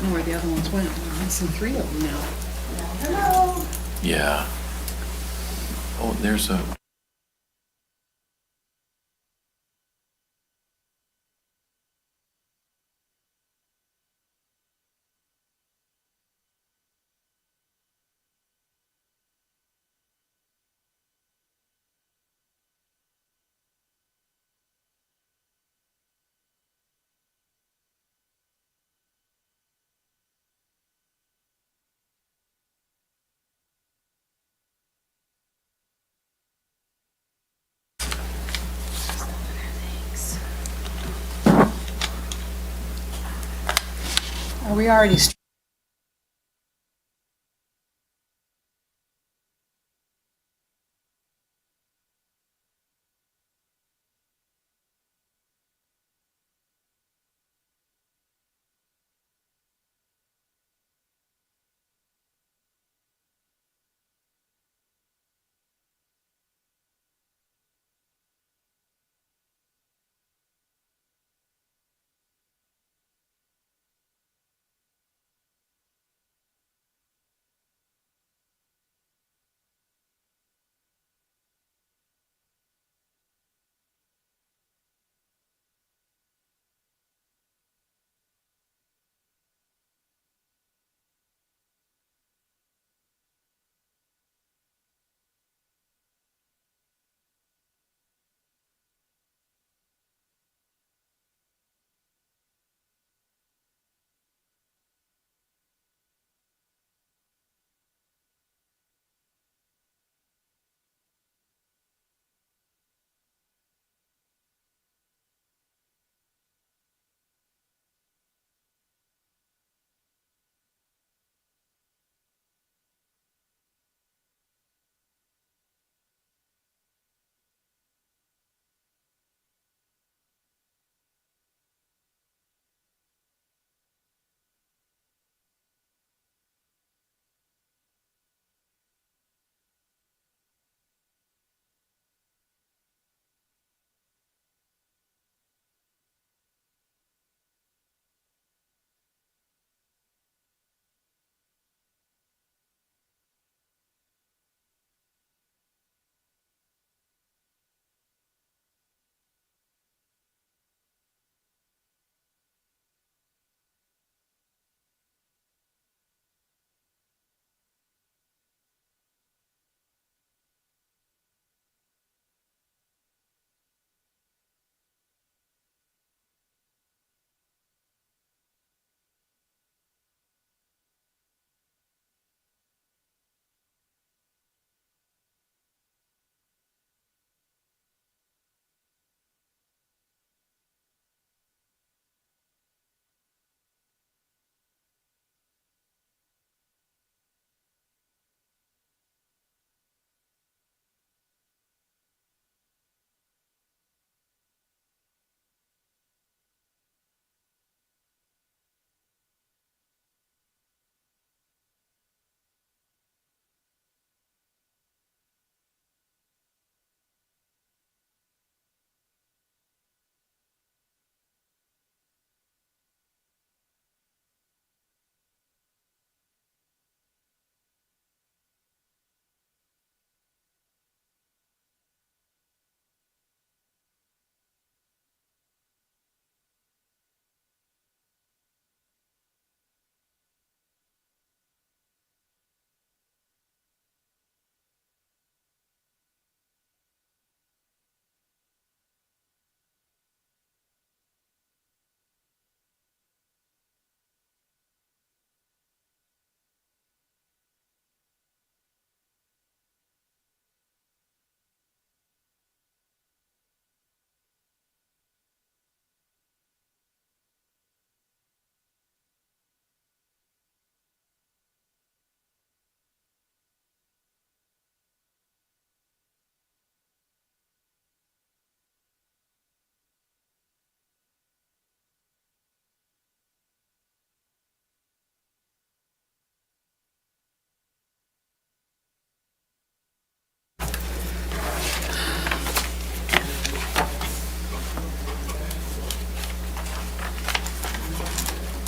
don't know where the other ones went. We're missing 3 of them now. Hello. Yeah. Oh, there's a. Are we already?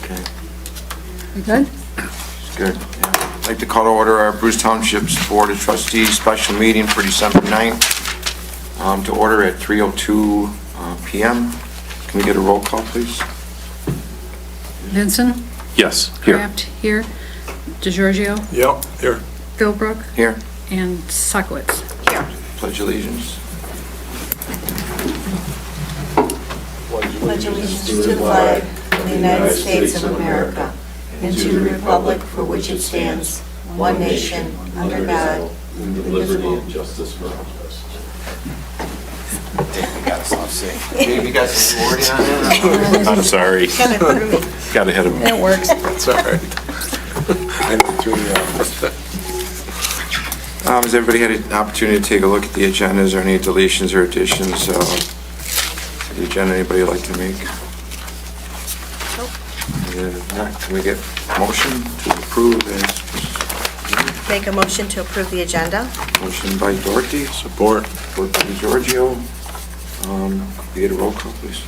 Okay. You good? Good. Yeah. I'd like to call to order our Bruce Township's Board of Trustees special meeting for December 9th, to order at 3:02 PM. Can we get a roll call, please? Vincent? Yes. Kraft here. DeGiorgio? Yep, here. Philbrook? Here. And Suckowitz? Pledge allegiance. Pledge allegiance to the flag of the United States of America and to the republic for which it stands, one nation, under God, indivisible. and justice for all. Dave, you got some wording on that? I'm sorry. Kind of threw me. Got ahead of me. It works. That's all right. I know, threw me off. Has everybody had an opportunity to take a look at the agenda? Is there any deletions or additions to the agenda anybody would like to make? If not, can we get a motion to approve as Make a motion to approve the agenda. motion by Dorothy, Support. support by Giorgio. Can we get a roll call, please?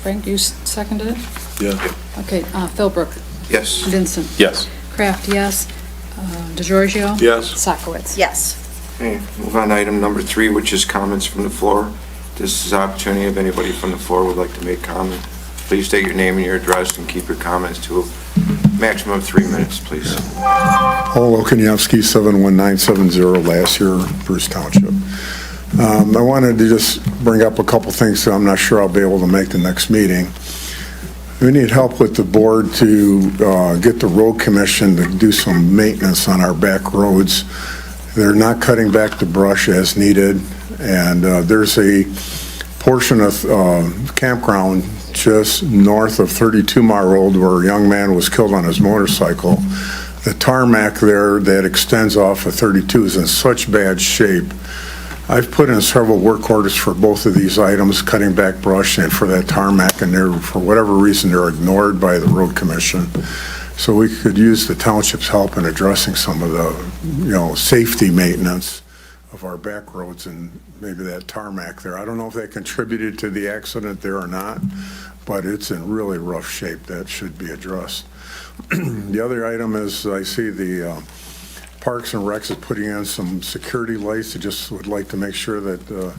Frank, you seconded it? Yeah. Okay, Philbrook? Yes. Vincent? Yes. Kraft, yes. DeGiorgio? Yes. Sockowitz? Yes. Okay, move on to item number 3, which is comments from the floor. This is opportunity if anybody from the floor would like to make comment. Please state your name and your address and keep your comments to a maximum of 3 minutes, please. Paul Okoniewski, 71970, last year, Bruce Township. I wanted to just bring up a couple things that I'm not sure I'll be able to make the next meeting. We need help with the board to get the road commission to do some maintenance on our back roads. They're not cutting back the brush as needed, and there's a portion of campground just north of 32 Mile Road where a young man was killed on his motorcycle. The tarmac there that extends off of 32 is in such bad shape. I've put in several work orders for both of these items, cutting back brush and for that tarmac, and they're, for whatever reason, they're ignored by the road commission. So we could use the township's help in addressing some of the, safety maintenance of our back roads and maybe that tarmac there. I don't know if that contributed to the accident there or not, but it's in really rough shape. That should be addressed. The other item is I see the Parks and Recs is putting in some security lights. I just would like to make sure that the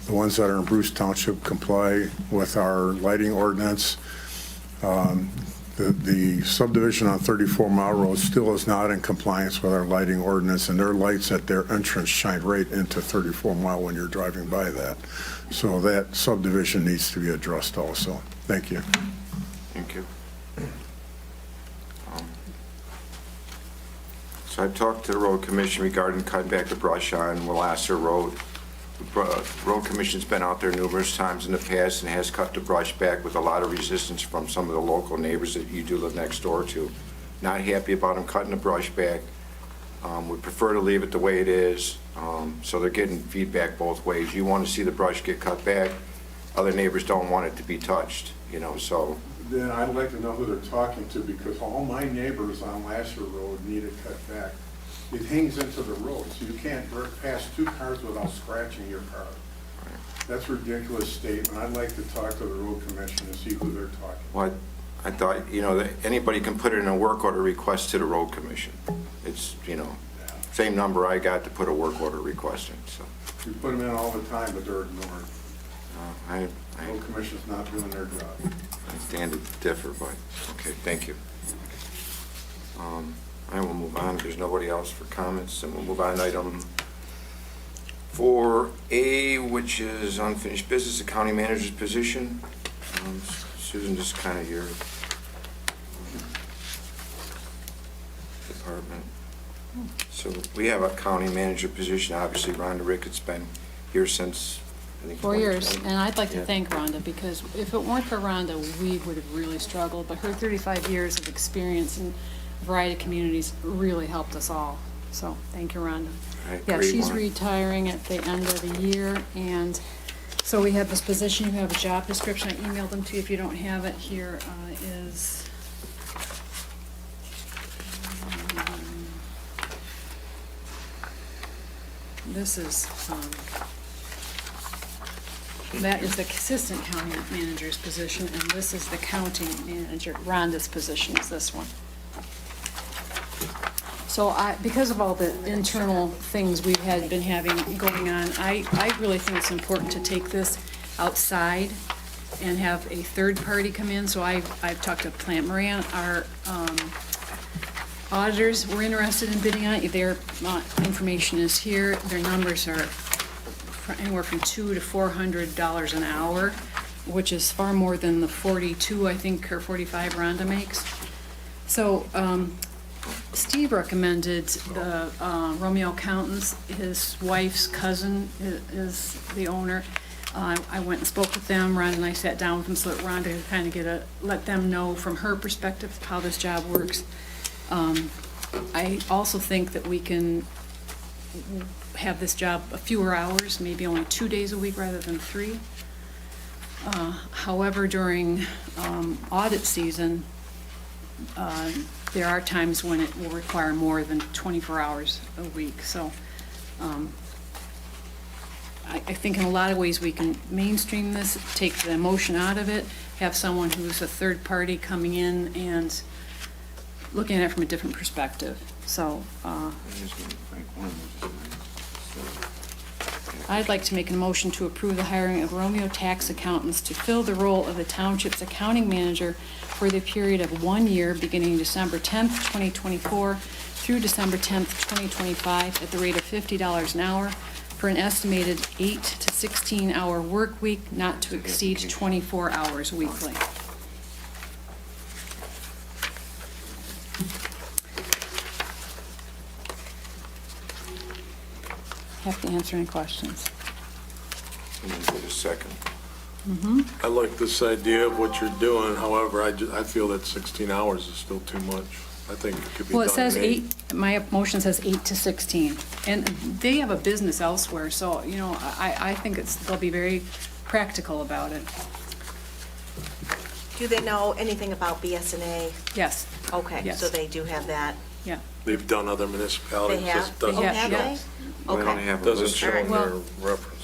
ones that are in Bruce Township comply with our lighting ordinance. The subdivision on 34 Mile Road still is not in compliance with our lighting ordinance, and their lights at their entrance shine right into 34 Mile when you're driving by that. So that subdivision needs to be addressed also. Thank you. Thank you. So I've talked to the road commission regarding cutting back the brush on Willasser Road. The road commission's been out there numerous times in the past and has cut the brush back with a lot of resistance from some of the local neighbors that you do live next door to. Not happy about them cutting the brush back. Would prefer to leave it the way it is. So they're getting feedback both ways. You want to see the brush get cut back. Other neighbors don't want it to be touched, so. Then I'd like to know who they're talking to, because all my neighbors on Lasher Road need it cut back. It hangs into the road, so you can't pass two cars without scratching your car. That's a ridiculous statement. I'd like to talk to the road commission and see who they're talking to. Well, I thought, that anybody can put in a work order request to the road commission. It's, same number I got to put a work order request in, so. We put them in all the time, but they're ignored. I The road commission's not doing their job. stand to differ, but, okay, thank you. I will move on. If there's nobody else for comments, and we'll move on to item 4A, which is unfinished business, the county manager's position. Susan, just kind of your department. So we have a county manager position. Obviously, Rhonda Ricketts been here since, I think, 4 years, 2020. and I'd like to Yeah. thank Rhonda, because if it weren't for Rhonda, we would have really struggled, but her 35 years of experience in a variety of communities really helped us all, so thank you, Rhonda. Right, Yeah, great she's one. retiring at the end of the year, and so we have this position, you have a job description, I emailed them to you if you don't have it. Here is, this is, That is the assistant county manager's position, and this is the county manager. Rhonda's position is this one. So because of all the internal things we've been having going on, I really think it's important to take this outside and have a third party come in. So I've talked to Plant Moran, our auditors were interested in bidding on it. Their information is here. Their numbers are anywhere from $200 to $400 an hour, which is far more than the 42, I think, or 45 Rhonda makes. So Steve recommended the Romeo Accountants. His wife's cousin is the owner. I went and spoke with them. Rhonda and I sat down with them so that Rhonda could kind of let them know from her perspective how this job works. I also think that we can have this job a fewer hours, maybe only 2 days a week rather than 3. However, during audit season, there are times when it will require more than 24 hours a week. So I think in a lot of ways we can mainstream this, take the emotion out of it, have someone who's a third party coming in and looking at it from a different perspective. So I'd like to make a motion to approve the hiring of Romeo Tax Accountants to fill the role of the Township's accounting manager for the period of 1 year beginning December 10th, 2024 through December 10th, 2025 at the rate of $50 an hour for an estimated 8 to 16 hour work week not to exceed 24 hours weekly. Have to answer any questions. And then wait a second. I like this idea of what you're doing, however, I feel that 16 hours is still too much. I think it could be done. Well, it says in 8, my motion says 8 to 16. And they have a business elsewhere, so, you know, I think they'll be very practical about it. Do they know anything about BSNA? Yes, Okay, Yes. so they do have that. yeah. They've done other municipalities. They This have? doesn't Oh, Yeah, have show. yeah. they? We don't Okay. have a Doesn't list. show in Well- their references.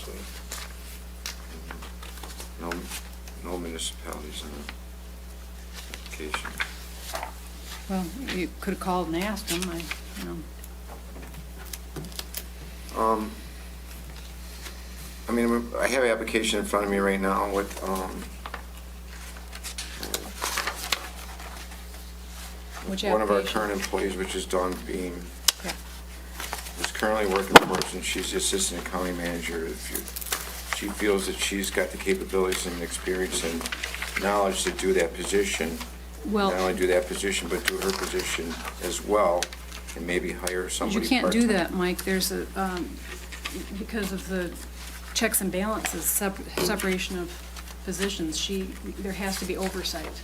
No municipalities in the application. Well, you could have called and asked them, you know. I mean, I have an application in front of me right now with, Which one of our application? current employees, which is Dawn Beam, Yeah. is currently working for us, and she's the assistant county manager. She feels that she's got the capabilities and experience and knowledge to do that position. Well- Not only do that position, but do her position as well, and maybe hire somebody You can't do part-time. that, Mike. There's a, because of the checks and balances, separation of positions, there has to be oversight.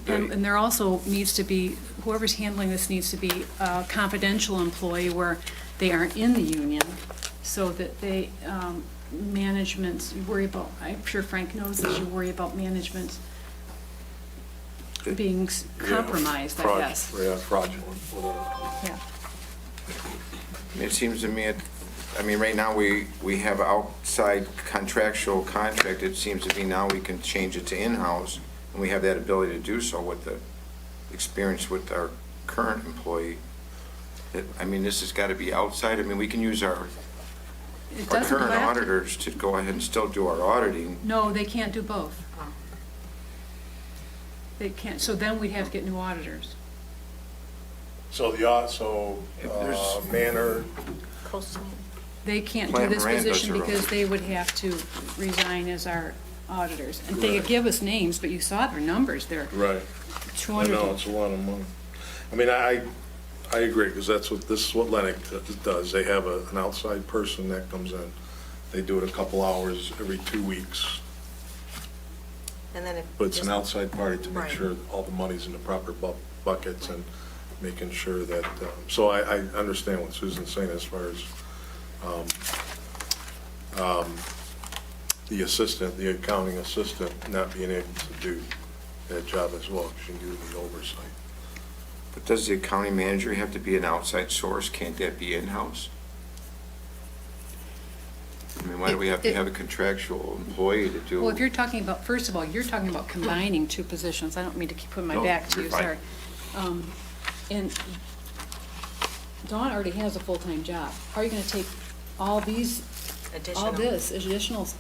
And there also needs to be, whoever's handling this needs to be a confidential employee where they aren't in the union, so that they, management, you worry about, I'm sure Frank knows that you worry about management being compromised, I guess. Yeah, fraudulent, whatever. Yeah. I mean, it seems to me, right now, we have outside contractual contract. It seems to be now we can change it to in-house, and we have that ability to do so with the experience with our current employee. This has got to be outside. We can use our It our doesn't current have to- auditors to go ahead and still do our auditing. No, they can't do both. They can't, so then we'd have to get new auditors. So If there's- Manor, Coastal. They can't do Plant this Moran does position their own. because they would have to resign as our auditors. And they could give us names, but you saw their numbers, they're right. I 200. know, it's a lot of money. I agree, because this is what Lennox does. They have an outside person that comes in. They do it a couple hours every 2 weeks. And then if. But it's an outside party to make Right. sure all the money's in the proper buckets and making sure that, so I understand what Susan's saying as far as the assistant, the accounting assistant not being able to do that job as well, because you can do the oversight. But does the accounting manager have to be an outside source? Can't that be in-house? I mean, why do we have to have a contractual employee to do? Well, if you're talking about, first of all, you're talking about combining two positions. I don't mean to keep putting my No, back to you're you, fine. sorry. And Dawn already has a full-time job. How are you going to take all these, all Additional. this, additionals?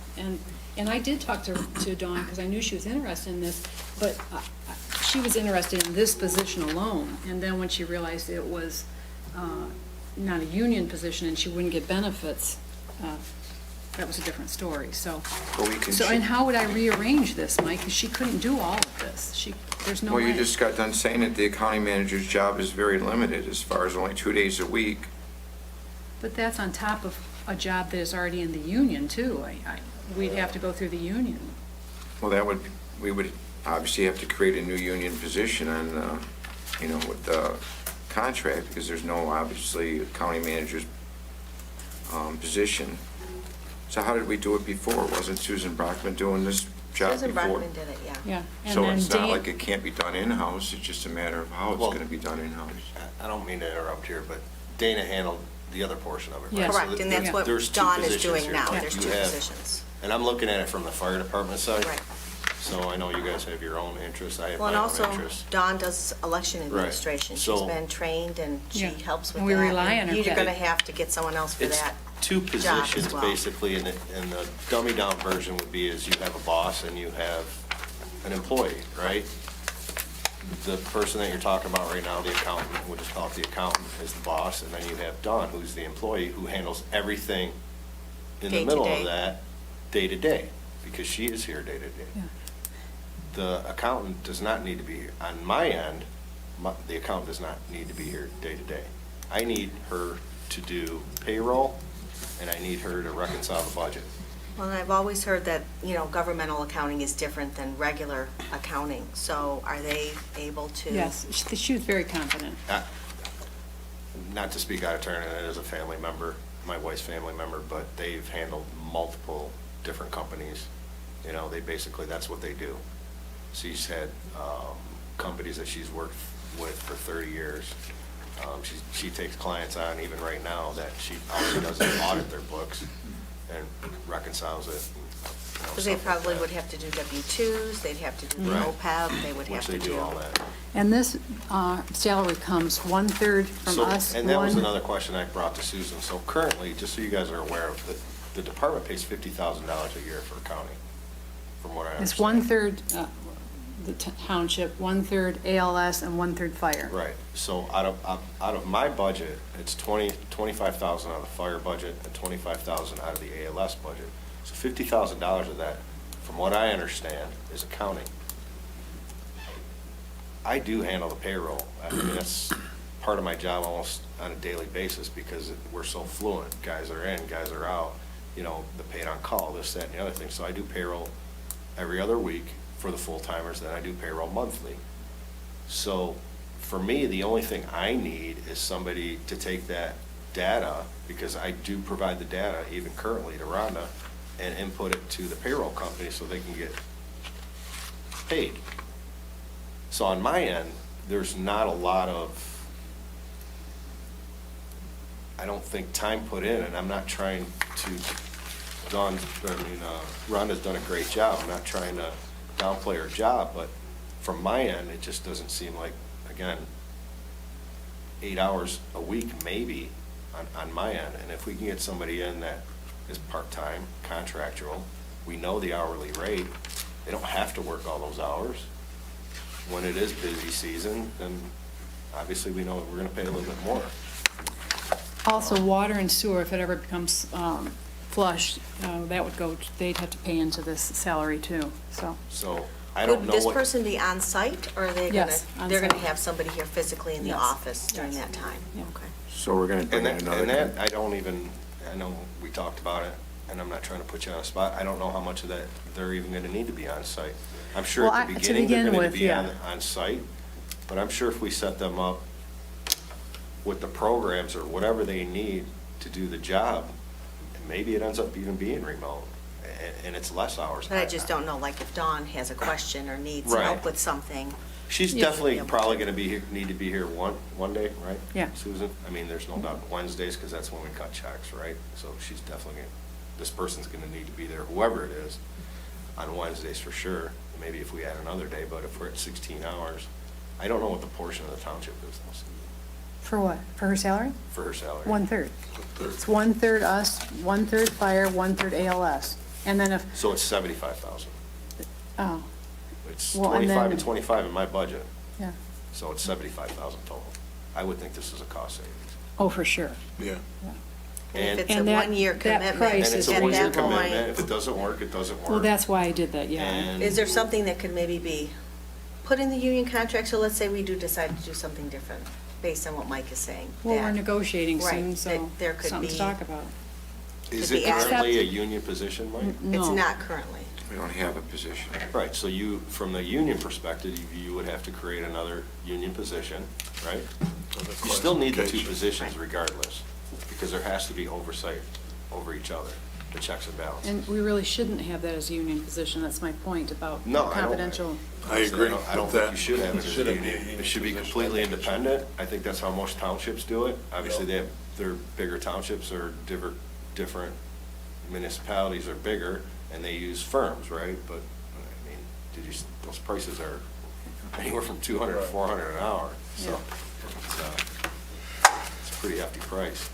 And I did talk to Dawn, because I knew she was interested in this, but she was interested in this position alone. And then when she realized it was not a union position and she wouldn't get benefits, that was a different story, so. Well, we can So, sh- and how would I rearrange this, Mike? Because she couldn't do all of this. There's no way. Well, you just got done saying that the accounting manager's job is very limited as far as only 2 days a week. But that's on top of a job that is already in the union, too. We'd have to go through the union. Well, we would obviously have to create a new union position on, with the contract, because there's no, obviously, accounting manager's position. So how did we do it before? Wasn't Susan Brockman doing this job Susan before? Brockman did it, yeah. Yeah. And So then it's not Dane- like it can't be done in-house, it's just a matter of how it's Well- going to be done in-house. I don't mean to interrupt here, but Dana handled the other portion of it, right? Yes. So Correct, and that's what there's two Dawn is positions doing here. now. Yeah. There's You two have- positions. And I'm looking at it from the fire department side. Right. So I know you guys have your own interests, I have Well, and my own also, interests. Dawn does election administration. She's So- been trained and she Yeah. helps with that. And we rely on her. You're going to have to get someone else for It's that. two job as positions, well. basically, and the dummy down version would be is you have a boss and you have an employee, right? The person that you're talking about right now, the accountant, we'll just call it the accountant, is the boss, and then you have Dawn, who's the employee, who handles everything in Day the to middle day. of that, day to day, because she is here day to day. Yeah. The accountant does not need to be here. On my end, the accountant does not need to be here day to day. I need her to do payroll, and I need her to reconcile the budget. Well, and I've always heard that, governmental accounting is different than regular accounting. So are they able to? Yes, she was very confident. Not to speak out of turn, and it is a family member, my wife's family member, but they've handled multiple different companies. Basically, that's what they do. She's had companies that she's worked with for 30 years. She takes clients on, even right now, that all she does is audit their books and reconciles it. Because they probably would have to do W-2s, they'd have to do the Right. OPEB, they would have Which to they do. do all that. And this salary comes 1/3 from So, us, and that was one- another question I brought to Susan. So currently, just so you guys are aware of, the department pays $50,000 a year for accounting, from what I understand. It's 1/3 the township, 1/3 ALS, and 1/3 fire. Right, so out of my budget, it's 25,000 out of the fire budget and 25,000 out of the ALS budget. So $50,000 of that, from what I understand, is accounting. I do handle the payroll. I mean, that's part of my job almost on a daily basis because we're so fluent. Guys are in, guys are out, the paid on call, this, that, and the other thing. So I do payroll every other week for the full-timers, then I do payroll monthly. So for me, the only thing I need is somebody to take that data, because I do provide the data even currently to Rhonda, and input it to the payroll company so they can get paid. So on my end, there's not a lot of, I don't think, time put in, and I'm not trying to, Rhonda's done a great job. I'm not trying to downplay her job, but from my end, it just doesn't seem like, again, 8 hours a week maybe on my end. And if we can get somebody in that is part-time, contractual, we know the hourly rate, they don't have to work all those hours. When it is busy season, then obviously we know we're gonna pay a little bit more. Also, water and sewer, if it ever becomes flush, that would go, they'd have to pay into this salary too, so. So I don't Would know this what. person be on site, or are they going Yes, to, on they're going to site. have somebody here physically in the Yes. office during Yes. that time? Yeah. Okay. So we're going to bring And in that, another. I don't even, I know we talked about it, and I'm not trying to put you on a spot. I don't know how much of that they're even gonna need to be on site. I'm sure Well, at the to beginning, they're begin gonna with, be yeah. on site, but I'm sure if we set them up with the programs or whatever they need to do the job, maybe it ends up even being remote, and it's less hours. But I just don't know, like if Dawn has a question or needs Right. help with something. She's Yeah. definitely probably gonna be here, need to be here one day, right? Yeah. Susan? I mean, there's no doubt Wednesdays, because that's when we cut checks, right? So she's definitely this person's gonna need to be there, whoever it is, on Wednesdays for sure. Maybe if we add another day, but if we're at 16 hours, I don't know what the portion of the township is For what? For her salary? for her salary. 1/3. It's 1/3 us, 1/3 fire, 1/3 ALS. And then if, So it's 75,000. oh, It's Well, and 25 then- and 25 in my budget, yeah. so it's 75,000 total. I would think this is a cost savings. Oh, for sure. Yeah. And if it's a And that- one-year that commitment, price And it's is a at one-year that commitment. If point, it doesn't work, it doesn't work. Well, that's why I did that, yeah. And- is there something that could maybe be put in the union contract? So let's say we do decide to do something different, based on what Mike is saying. Well, we're that- negotiating soon, Right, so that there could something to be- talk about. Is could it be added. currently a union position, Mike? It's No. not currently. We don't have a position. Right, so you, from the union perspective, you would have to create another union position, right? You still need the two Classification. positions regardless, because there has to be oversight over each other, the checks and balances. And we really shouldn't have that as a union position, that's my point about No, I don't- confidential. I agree I don't with think that. you should have it as a Shouldn't be a union. union It should be position. completely independent. I think that's how most townships do it. Obviously, Yep. they have, their bigger townships or different municipalities are bigger, and they use firms, right? But, I mean, those prices are anywhere from 200 to 400 an hour, so it's a pretty hefty price.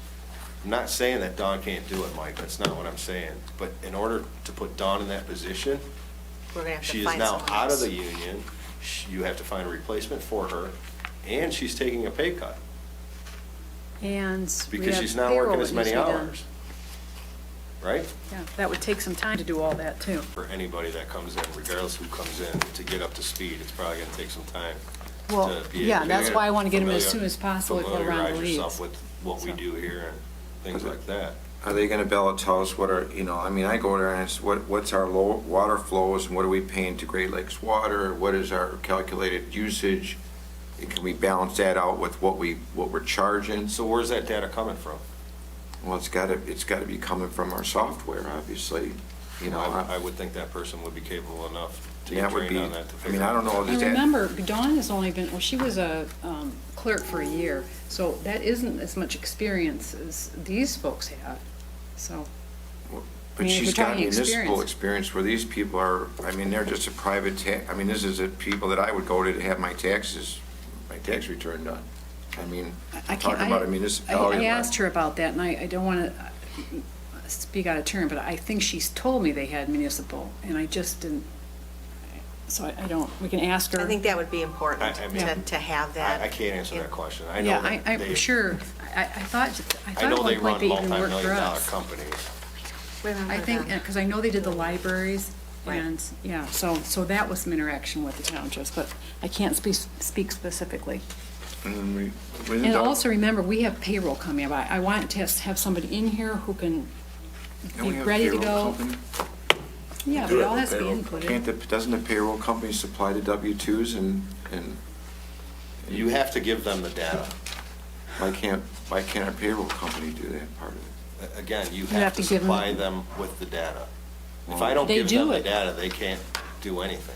I'm not saying that Dawn can't do it, Mike, that's not what I'm saying. But in order to put Dawn in that position, We're gonna have she to is find now someone out of else. the union, you have to find a replacement for her, and she's taking a pay cut, And we because have she's not payroll working as that needs many to be done. hours. Right? Yeah, that would take some time to do all that, too. For anybody that comes in, regardless who comes in, to get up to speed, it's probably gonna take some time. Well, to be yeah, able that's why I want to get them as familiar- soon as possible before Rhonda Familiarize yourself leaves. with what we So. do here and things like that. Are they gonna be able to tell us what are, I mean, I go there and it's, what's our low water flows and what are we paying to Great Lakes Water? What is our calculated usage? And can we balance that out with what we're charging? So where's that data coming from? Well, it's gotta be coming from our software, obviously, I would think that person would be capable enough to get That would trained be, on that to I figure mean, out. I don't know, And is that, remember, Dawn has only been, well, she was a clerk for a year, so that isn't as much experience as these folks have, so. but mean, if she's you're got talking municipal experience. experience where these people are, I mean, they're just a private this is the people that I would go to have my tax return done. I mean, I I'm can't- talking about a municipality. I asked her about that, and I don't want to speak out of turn, but I think she's told me they had municipal, and I just didn't, so I don't, we can ask her. I think that would be important I mean- to have that. I can't answer that question. I know Yeah, that I'm they- sure, I thought I at know they one point run they even worked for multi-million dollar us. companies. Remember I think, them. because I know they did the libraries, Right. and, yeah, so that was some interaction with the townships, but I can't speak specifically. And And also, remember, we have payroll coming up. I want to have somebody in here who can be ready to go. Yeah, but it all has to be inputted. Doesn't the payroll company supply the W-2s and You have to give them the data. why can't our payroll company do that part of it? Again, you have have to to give them- supply them with the data. If I don't They give do them the it. data, they can't do anything.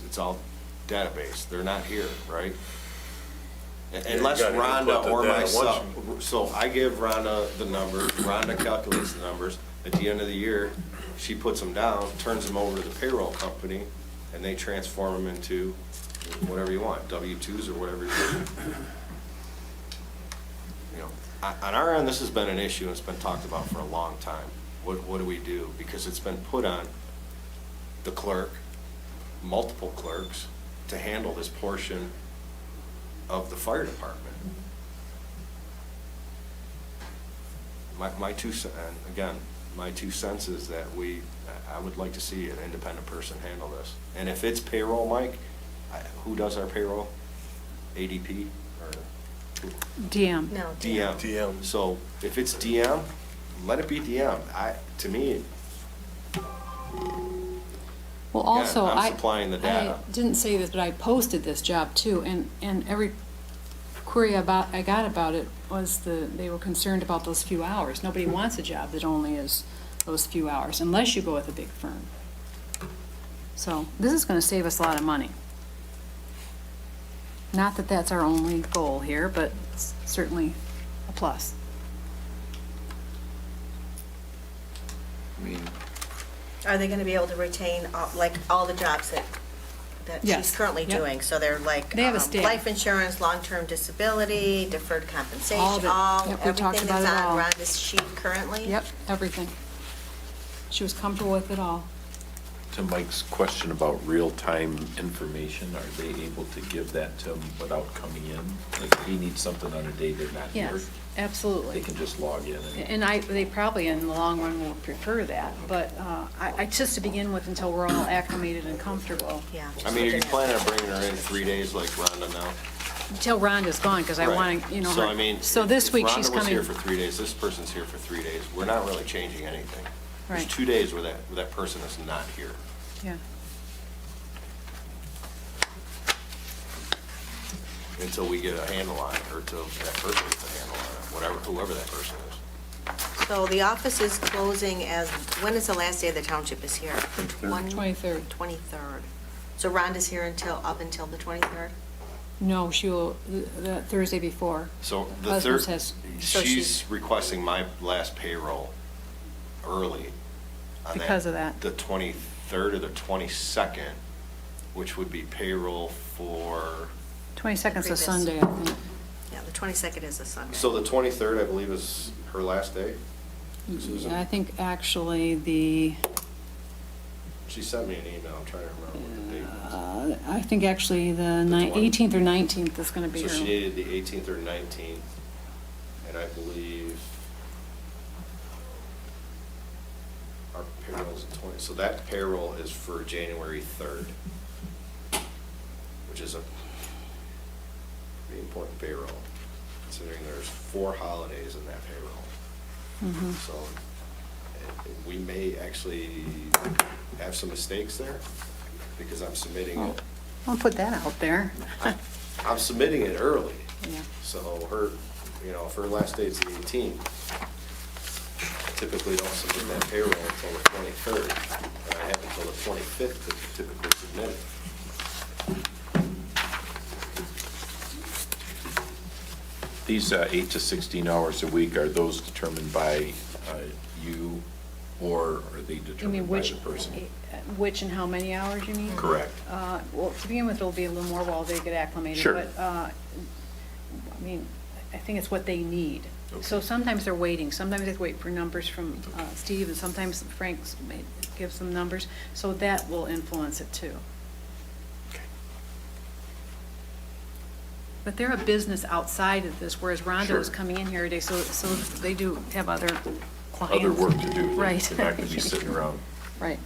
It's all database. They're not here, right? Unless you gotta Rhonda input the or data myself, once so I give Rhonda the numbers, Rhonda calculates the numbers. At the end of the year, she puts them down, turns them over to the payroll company, and they transform them into whatever you want, W-2s or whatever you want. You know, on our end, this has been an issue, and it's been talked about for a long time. What do we do? Because it's been put on the clerk, multiple clerks, to handle this portion of the fire department. My two cents is that I would like to see an independent person handle this. And if it's payroll, Mike, who does our payroll? ADP or DM. No. DM? DM. So if it's DM, let it be DM. To me, Well, Again, also, I'm supplying the data. I didn't say this, but I posted this job too, and every query I got about it was they were concerned about those few hours. Nobody wants a job that only is those few hours, unless you go with a big firm. So this is going to save us a lot of money. Not that that's our only goal here, but it's certainly a plus. I mean, Are they going to be able to retain, like, all the jobs that Yes. she's currently Yep. doing? So they're like They have a staff. life insurance, long-term disability, deferred compensation, All of it. Yep, we talked everything about that's it all. on Rhonda's sheet currently? Yep, everything. She was comfortable with it all. To Mike's question about real-time information, are they able to give that to him without coming in? Like, if he needs something on a day they're not here, Yes, they absolutely. can just log in and... And they probably in the long run will prefer that, but just to begin with, until we're all acclimated and comfortable, Yeah. I mean, are you planning on bringing her in 3 days like Rhonda now? until Rhonda's gone, because I want to, So, I mean, so this if week she's Rhonda was coming. here for 3 days, this person's here for 3 days, we're not really changing anything. There's Right. 2 days where that person is not here. Yeah. Until we get a handle on it, or until that person gets a handle on it, whoever that person is. So the office is closing when is the last day the township is here? 23rd. 23rd. So Rhonda's here up until the 23rd? No, she will, the Thursday before. So the Husband's third, has- So she's requesting my last payroll early. on Because of that. The 23rd or the 22nd, which would be payroll for, 22nd's a Previous. Sunday, I think. Yeah, the 22nd is a Sunday. so the 23rd, I believe, is her last day? Susan? I think actually She sent me an email, I'm trying to remember what the date was. I think actually the 18th or 19th is going to be So her. she needed the 18th or 19th, and I believe our payroll's the 20th, so that payroll is for January 3rd, which is a pretty important payroll, considering there's 4 holidays in that payroll. Mhm. So we may actually have some mistakes there, because I'm submitting it. I'll put that out there. I'm submitting it early. Yeah. So her, if her last date's the 18th, I typically don't submit that payroll until the 23rd. And I have until the 25th to typically submit it. These 8 to 16 hours a week, are those determined by you, or are they You mean determined by which, the person? which and how many hours you mean? Correct. Well, to begin with, it'll be a little more while they get acclimated. Sure. But, I mean, I think it's what they need. So Okay. sometimes they're waiting, sometimes they wait for numbers from Steve, and sometimes Frank gives them numbers, so that will influence it too. But they're a business outside of this, whereas Rhonda was Sure. coming in here today, so they do have other clients. Other work to do. Right. They're not going to be sitting around. Right.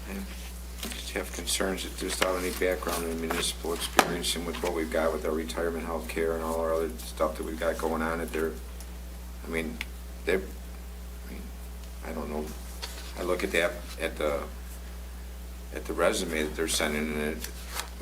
I just have concerns that just without any background in municipal experience and with what we've got with our retirement health care and all our other stuff that we've got going on, that I don't know. I look at that, at the resume that they're sending,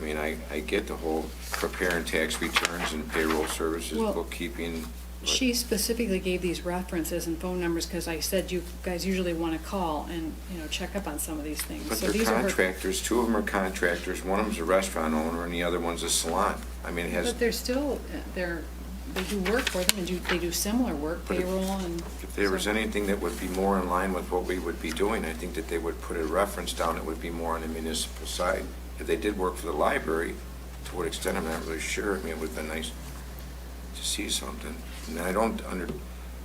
and I get the whole preparing tax returns and payroll services, Well, bookkeeping. but- She specifically gave these references and phone numbers because I said you guys usually want to call and, check up on some of these things. But So they're these are her- contractors, 2 of them are contractors, one of them's a restaurant owner, and the other one's a salon. It has, But they're still, they do work for them and they do similar work, But if- payroll and. if there was so- anything that would be more in line with what we would be doing, I think that they would put a reference down that would be more on the municipal side. If they did work for the library, to what extent, I'm not really sure. It would have been nice to see something. And I don't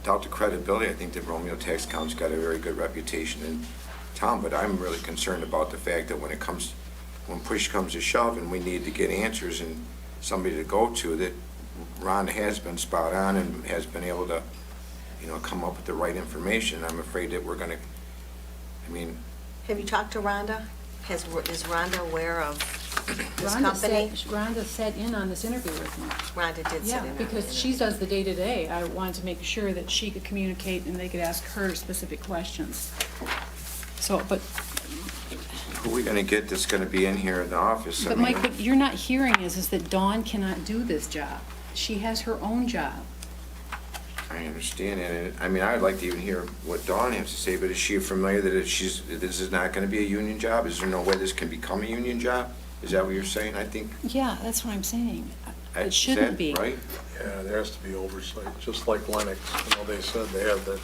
doubt the credibility. I think that Romeo Tax Count's got a very good reputation in town, but I'm really concerned about the fact that when push comes to shove and we need to get answers and somebody to go to, that Ron has been spot on and has been able to, come up with the right information. I'm afraid that we're gonna, Have you talked to Rhonda? Is Rhonda aware of this company? Rhonda sat in on this interview with me. Rhonda did sit Yeah, in on it. because she does the day-to-day. I wanted to make sure that she could communicate and they could ask her specific questions. So, but who are we gonna get that's gonna be in here in the office? But Mike, what you're not hearing is that Dawn cannot do this job. She has her own job. I understand it. I'd like to even hear what Dawn has to say, but is she familiar that this is not gonna be a union job? Is there no way this can become a union job? Is that what you're saying? I think, Yeah, that's what I'm saying. It Is shouldn't that be. right? Yeah, there has to be oversight, just like Lennox. You know, they said they have that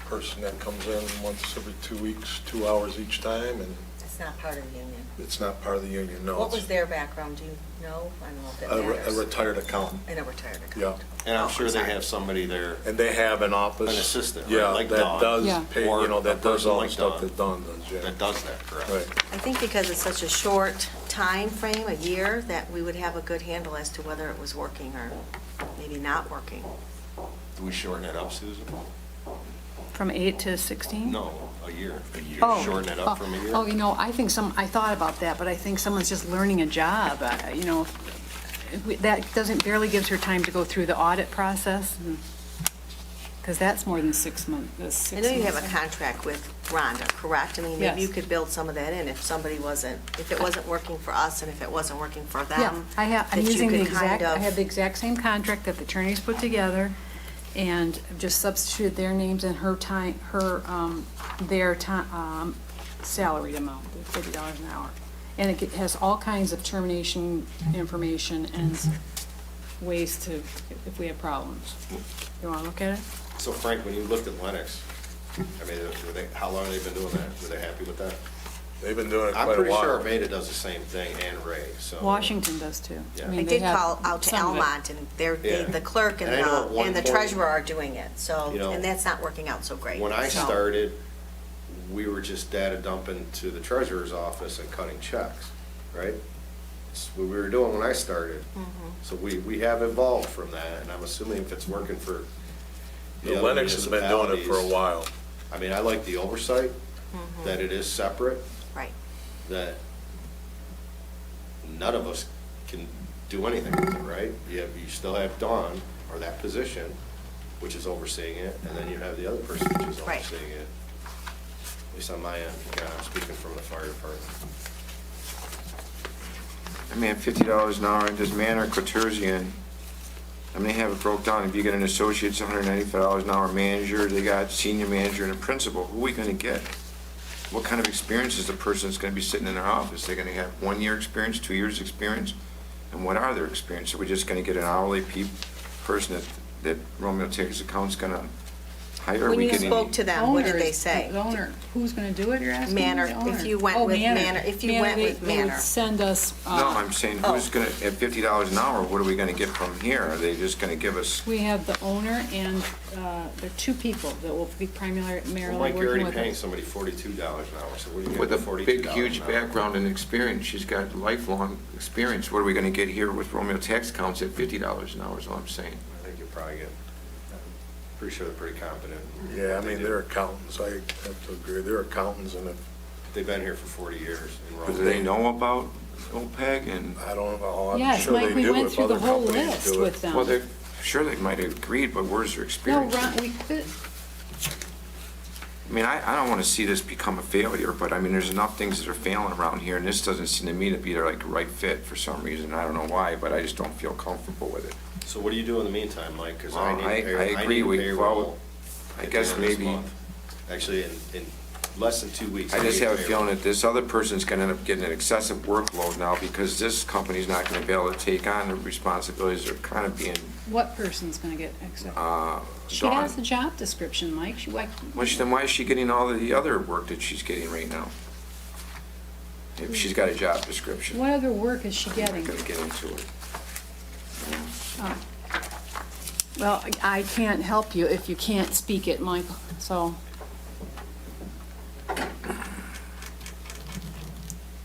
person that comes in once every 2 weeks, 2 hours each time, and It's not part of the union. it's not part of the union, no. What it's was their background, do you know? I don't know if that A matters. retired accountant, And a retired yeah. accountant. And I'm Oh, sure they sorry. have somebody there. And they have an office. An assistant, right, Yeah, like that Dawn. does Yeah. pay, Or you know, a that does person all the like stuff Dawn. that Dawn does, yeah. That does that, correct? Right. I think because it's such a short time frame, a year, that we would have a good handle as to whether it was working or maybe not working. Do we shorten it up, Susan? From 8 to 16? No, a year. A year. Oh. Shorten it up from a year? Oh, you know, I thought about that, but I think someone's just learning a job, you know. That barely gives her time to go through the audit process, because that's more than 6 months. I know you have a contract with Rhonda, correct? I mean, maybe you Yes. could build some of that in if it wasn't working for us and if it wasn't working for Yeah, them. I'm that you using the could kind exact, I of- have the exact same contract that the attorneys put together, and just substituted their names and their salaried amount, $50 an hour. And it has all kinds of termination information and ways to, if we have problems. You want to look at it? So Frank, when you looked at Lennox, I mean, how long have they been doing that? Were they happy with that? They've been doing it I'm quite a pretty sure while. Armada does the same thing, and Ray, so. Washington does too. Yeah. mean, I they did have call out to some of it. Elmont, and Yeah. the clerk and And I know at one the point- treasurer are doing it, so, You know, and that's not working out so great. When I so. started, we were just data dumping to the treasurer's office and cutting checks, right? It's what we were doing when I started. So we have evolved from that, and I'm assuming if it's working for the other Lennox has been doing it for a municipalities- while. I mean, I like the oversight, that it is separate, Right. that none of us can do anything with it, right? You still have Dawn, or that position, which is overseeing it, and then you have the other person which is Right. overseeing it. At least on my end, again, I'm speaking from the fire department. I mean, $50 an hour in this manner, Quaterzian, I mean, they have it broke down. If you get an associate, it's $195 an hour manager, they got senior manager and a principal. Who are we gonna get? What kind of experience is the person that's gonna be sitting in their office? They're gonna have 1 year experience, 2 years experience? And what are their experience? Are we just gonna get an hourly person that Romeo Takes Account's gonna hire? Are When we you getting- spoke to them, what did they Owners, say? The owner, who's going to do it, you're asking? Manor, The owner. if you went Oh, with Manor, if you went with they would Manor. send us. No, I'm saying, who's gonna, at $50 an hour, what are we gonna get from here? Are they just gonna give us? We have the owner and there are 2 people that will be primarily Well, Mike, you're working already with paying us. somebody $42 an hour, so what are you With getting a for $42 big, an huge hour? background and experience, she's got lifelong experience. What are we gonna get here with Romeo Tax Accounts at $50 an hour is all I'm saying. I think you'll probably get, pretty sure they're pretty competent. Yeah, I What they mean, do. they're accountants, I have to agree, they're accountants, and if, They've been here for 40 years in Do Rome. they know about OPEG and, I don't know, I'm Yes, sure Mike, they we do went if through the other whole companies list do it. with them. well, they're, sure they might have agreed, but where's their No, experience? Ron, we could, I mean, I don't wanna see this become a failure, but I mean, there's enough things that are failing around here, and this doesn't seem to me to be the like right fit for some reason. I don't know why, but I just don't feel comfortable with it. So what do you do in the meantime, Mike? Because Well, I need I I agree. need payroll. I at the guess end of this maybe- month. Actually, in less than 2 weeks. I just need have a payroll. feeling that this other person's gonna end up getting an excessive workload now because this company's not gonna be able to take on the responsibilities that are kind of being, what person's going to get accepted? She Dawn. has the job description, Mike. Then why is she getting all the other work that she's getting right now? If she's got a job description. What other work is she I'm getting? not gonna get into it. Oh. Well, I can't help you if you can't speak it, Michael, so.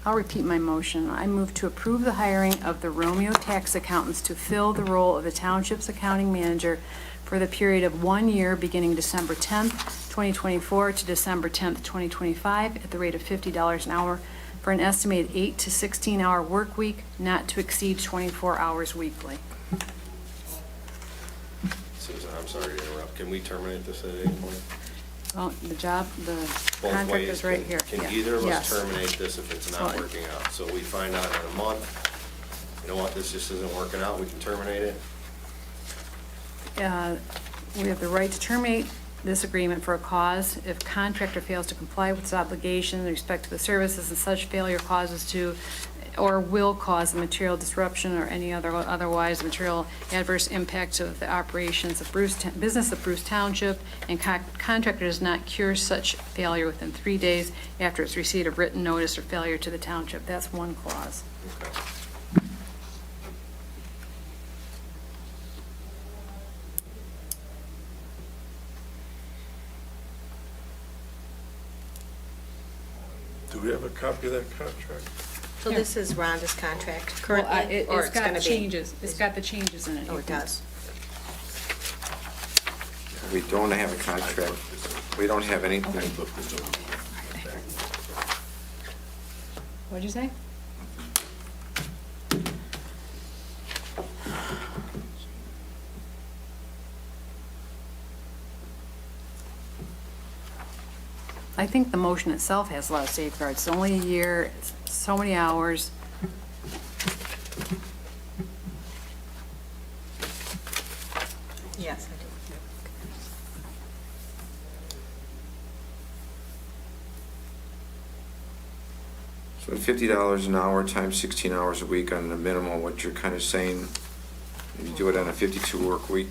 I'll repeat my motion. I move to approve the hiring of the Romeo Tax Accountants to fill the role of the Township's accounting manager for the period of 1 year beginning December 10th, 2024 to December 10th, 2025, at the rate of $50 an hour for an estimated 8 to 16-hour work week, not to exceed 24 hours weekly. Susan, I'm sorry to interrupt. Can we terminate this at any point? Well, the job, the Both contract ways. is right Can- here. Can Yeah. either of us Yes. terminate this if it's not Fine. working out? So we find out in a month, you know what, this just isn't working out, we can terminate it? We have the right to terminate this agreement for a cause if contractor fails to comply with its obligation in respect to the services and such failure causes to or will cause a material disruption or any otherwise material adverse impact to the operations of business of Bruce Township, and contractor does not cure such failure within 3 days after its receipt of written notice or failure to the township. That's one clause. Okay. Do we have a copy of that contract? So this is Rhonda's contract Well, currently, or it's it's going got to be? changes. It's got the changes in it. Oh, it does. We don't have a contract. We don't have anything. What'd you say? I think the motion itself has a lot of safeguards. It's only a year, it's so many hours. Yes, I do. So at $50 an hour times 16 hours a week on the minimum, what you're kind of saying, if you do it on a 52 work week,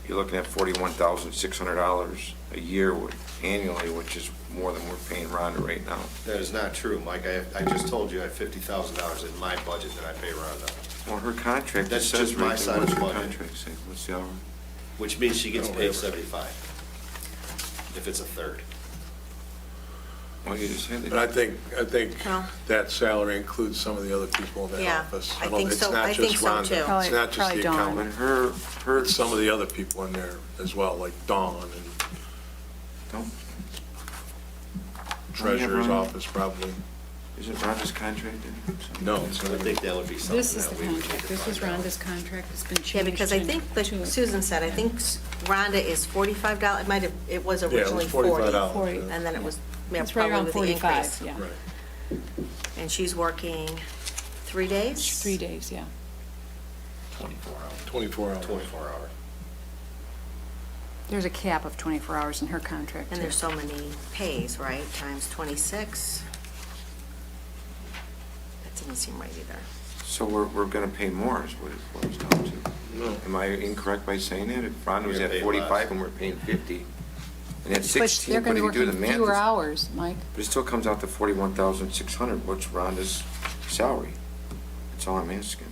you're looking at $41,600 a year annually, which is more than we're paying Rhonda right now. That is not true, Mike. I just told you I have $50,000 in my budget that I pay Rhonda, Well, her contract, it That's says just my right there, side what's of her the budget. contract say? What's the hour? which means she gets No, paid whatever. 75 if it's a third. Well, you just said But I that. think Well- that salary includes some of the other people in that Yeah, office. I don't- think it's so. not I just think so, Rhonda. too. It's not just Probably the Dawn. But accountant. her, It's some of the other people in there as well, like Dawn and don't, treasurer's Rhonda. office probably. isn't Rhonda's contract in? No, it's I not. think that would be something This is the that we would need contract. to This is find out. Rhonda's contract. It's been changed. Yeah, because I to- think, like to- Susan said, I think Rhonda is $45, it was Yeah, it was originally 40. $45. 40. yeah. And then it was, yeah, It's right probably around with the 45, increase. yeah. Right. And she's working 3 days? It's 3 days, yeah. 24 hours. 24 hours. 24 hours. There's a cap of 24 hours in her contract, And too. there's so many pays, right, times 26? That didn't seem right either. So we're gonna pay more is what it boils down to. No. Am I incorrect by saying that? If Rhonda was We're at gonna pay 45 less. and we're paying 50, and at But 16, they're but going if to you do work the in math, fewer it's- hours, Mike. but it still comes out to 41,600, what's Rhonda's salary? That's all I'm asking.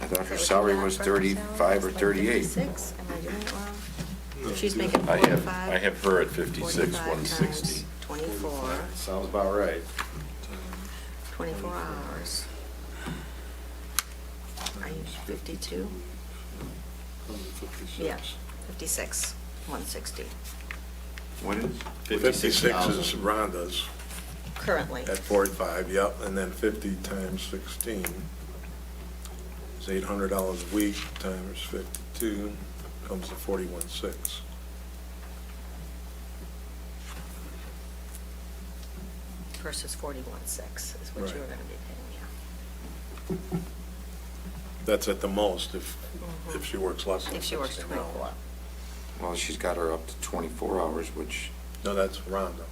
I thought her salary was 35 or 38. 56, am I doing it wrong? No, She's do- making I 45. have her at 56, 45 160. times 24, Sounds about right. 24 hours. Are you 52? 56. Yeah, 56, 160, What is? 56 $56,000. is Rhonda's currently. at 45, yep, and then 50 times 16 is $800 a week times 52 comes to 41,600. Versus 41.6 is what Right. you were going to be paying, yeah. That's at the most if she works less than If she works 16 hours. 24. Well, she's got her up to 24 hours, which, No, that's Rhonda.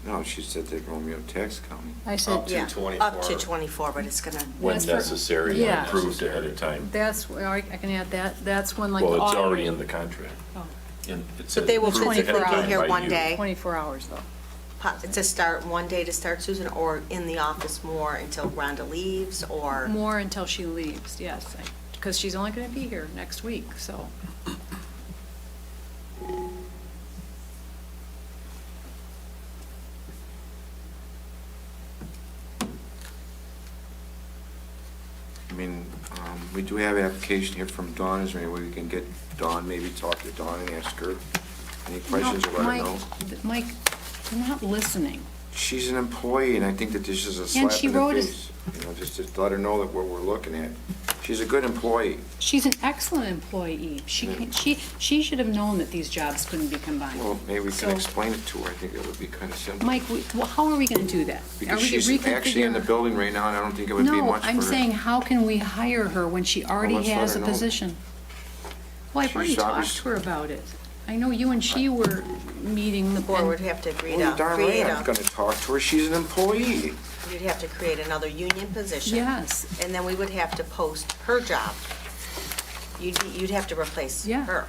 no, she said that Romeo Tax County. I Up said, to Yeah, 24. up to 24, but it's going to, When That's for- necessary and yeah. approved ahead of time. that's, I can add that. That's when like. Well, it's auditor- already in the contract. Oh, It says but they will approved ahead of physically be time here by one you. day 24 hours, though. to start, one day to start, Susan, or in the office more until Rhonda leaves, or? More until she leaves, yes. Because she's only going to be here next week, so. I mean, we do have an application here from Dawn. Is there any way we can get Dawn, maybe talk to Dawn and ask her any questions or let her Mike, know? Mike, you're not listening. She's an employee, and I think that this is a slap she in the wrote it- face. You know, just to let her know that what we're looking at. She's a good employee. She's an excellent employee. She should have known that these jobs couldn't be combined. Well, maybe we can So- explain it to her. I think it would be kind of simple. Mike, well, how are we going to do that? Are Because we she's gonna actually in the reconfigure- building right now, and I don't think it would be No, much for her. I'm saying, how can we hire her when she already let's let has her a know. position? Well, I've already She's talked obvious- to her about it. I know you and she were meeting. The board would have to agree Well, to darn create right, I'm a, gonna talk to her, she's an employee. you'd have to create another union position. Yes, And then we would have to post her job. You'd have to replace Yeah. her,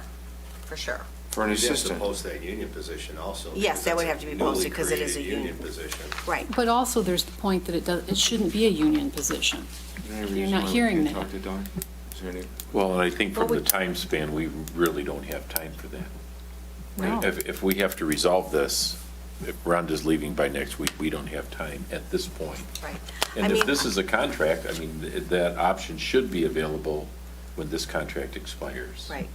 for sure. For an You'd have to assistant. post that union position also. Yes, because that would it's have to be posted, 'cause it is a newly created union. position. Right. but also there's the point that it shouldn't be a union position. Is there any You're reason not why we hearing can't that. talk to Dawn? Is there any? Well, and I think Well, from the we- time span, we really don't have time for that. No. If we have to resolve this, if Rhonda's leaving by next week, we don't have time at this point. Right. And if this is a contract, I mean, that option should be available when this contract expires. Right.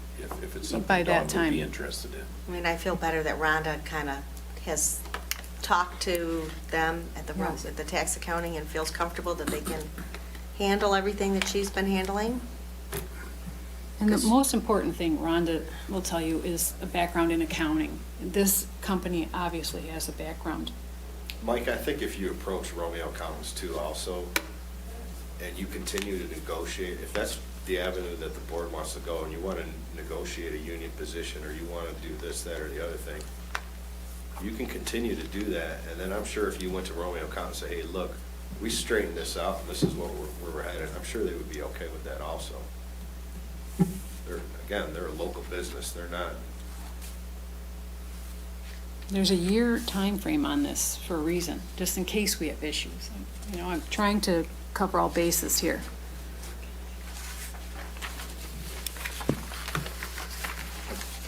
If it's By something that Dawn would be time. interested in. I mean, I feel better that Rhonda kind of has talked to them at Yes. the tax accounting and feels comfortable that they can handle everything that she's been handling. And the 'Cause- most important thing, Rhonda will tell you, is a background in accounting. This company obviously has a background. Mike, I think if you approach Romeo Accountants too also, and you continue to negotiate, if that's the avenue that the board wants to go, and you want to negotiate a union position, or you want to do this, that, or the other thing, you can continue to do that, and then I'm sure if you went to Romeo Accountants and say, hey, look, we straightened this out, and this is where we're headed, I'm sure they would be okay with that also. They're a local business, they're not. There's a year time frame on this for a reason, just in case we have issues. You know, I'm trying to cover all bases here.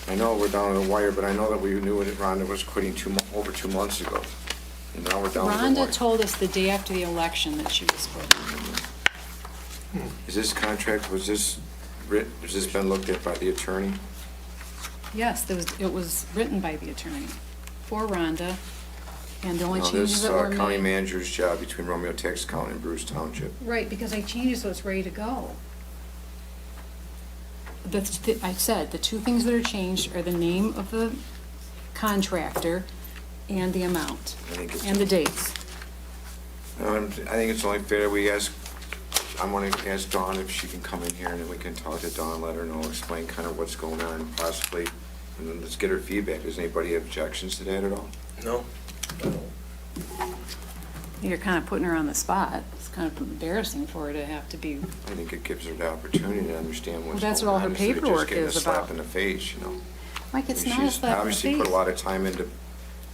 I know we're down to the wire, but I know that we knew that Rhonda was quitting over 2 months ago. And now we're down to the wire. Rhonda told us the day after the election that she was quitting. Is this contract, has this been looked at by the attorney? Yes, it was written by the attorney for Rhonda, and the only No, changes this that were county made. manager's job between Romeo Tax Account and Bruce Township. Right, because I changed it so it's ready to go. I said, the two things that are changed are the name of the contractor and the amount, I think it's- and the dates. I think it's only fair we ask, I want to ask Dawn if she can come in here, and then we can talk to Dawn, let her know, explain kind of what's going on possibly, and then let's get her feedback. Does anybody have objections to that at all? No? You're kind of putting her on the spot. It's kind of embarrassing for her to have to be, I think it gives her the opportunity to understand what's Well, that's going what all on. her instead of just paperwork getting is a slap about. in the face, you know. like, it's I mean, not a she's slap in the obviously put a face. lot of time into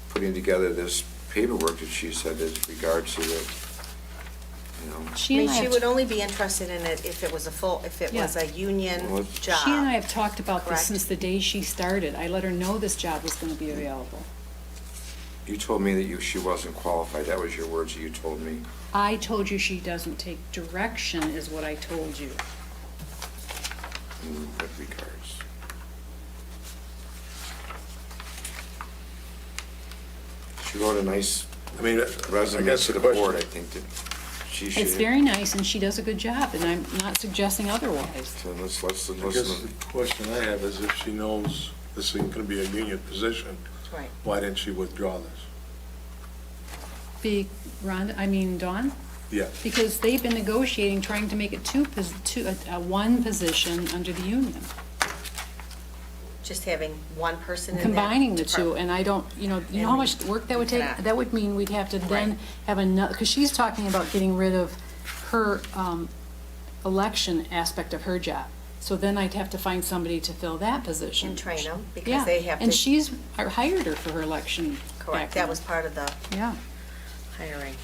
putting together this paperwork that she said is regards to it, you know. I She mean, and I she have would only be interested in it if it was a union Well, job. She and I have talked about this Correct. since the day she started. I let her know this job was going to be available. You told me that she wasn't qualified. That was your words that you told me. I told you she doesn't take direction, is what I told you. In what regards? She wrote a nice I mean, I resume guess to the the board. I question, think that she should. It's very nice, and she does a good job, and I'm not suggesting otherwise. So let's I guess listen. the question I have is if she knows this isn't going to be a union position, Right. why didn't she withdraw this? Dawn? Yeah. Because they've been negotiating, trying to make it one position under the union, Just having one person in that combining the two, department. and I don't, you know how much work that would take? cannot. That would mean we'd have to then Right. have another, because she's talking about getting rid of her election aspect of her job. So then I'd have to find somebody to fill that position. And train them, because Yeah, they have to. and she's hired her for her election Correct, that background. was part of the Yeah. hiring.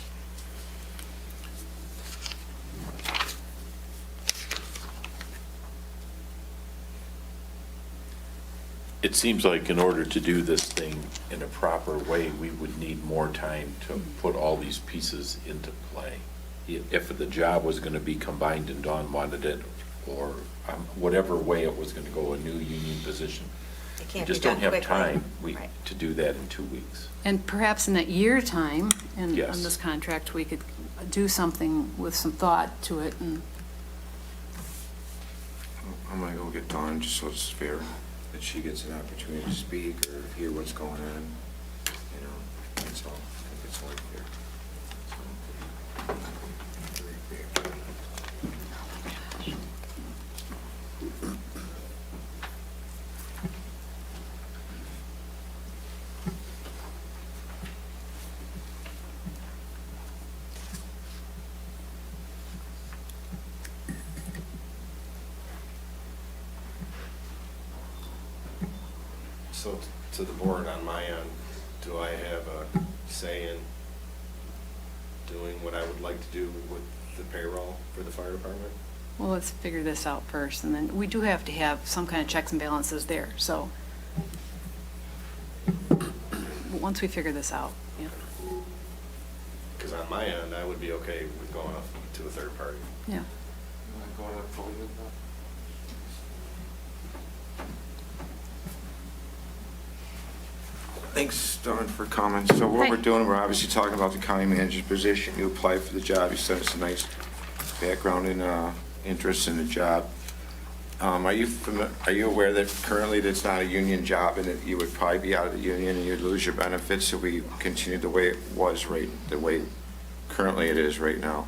It seems like in order to do this thing in a proper way, we would need more time to put all these pieces into play. If the job was gonna be combined and Dawn wanted it, or whatever way it was gonna go, a new union position. It We can't be just done don't have quickly. time Right. to do that in 2 weeks. And perhaps in that year time, on Yes. this contract, we could do something with some thought to it, and I'm gonna go get Dawn just so it's fair, that she gets an opportunity to speak or hear what's going on. You know, that's all. I think it's only fair. So to the board on my end, do I have a say in doing what I would like to do with the payroll for the fire department? Well, let's figure this out first, and then we do have to have some kind of checks and balances there, so. Once we figure this out, yeah. Because on my end, I would be okay with going up to a third party. Yeah. Thanks, Dawn, for comments. So what Hi. we're doing, we're obviously talking about the county manager's position. You applied for the job, you sent us a nice background and interest in the job. Are you aware that currently that's not a union job and that you would probably be out of the union and you'd lose your benefits if we continued the way it was the way currently it is right now?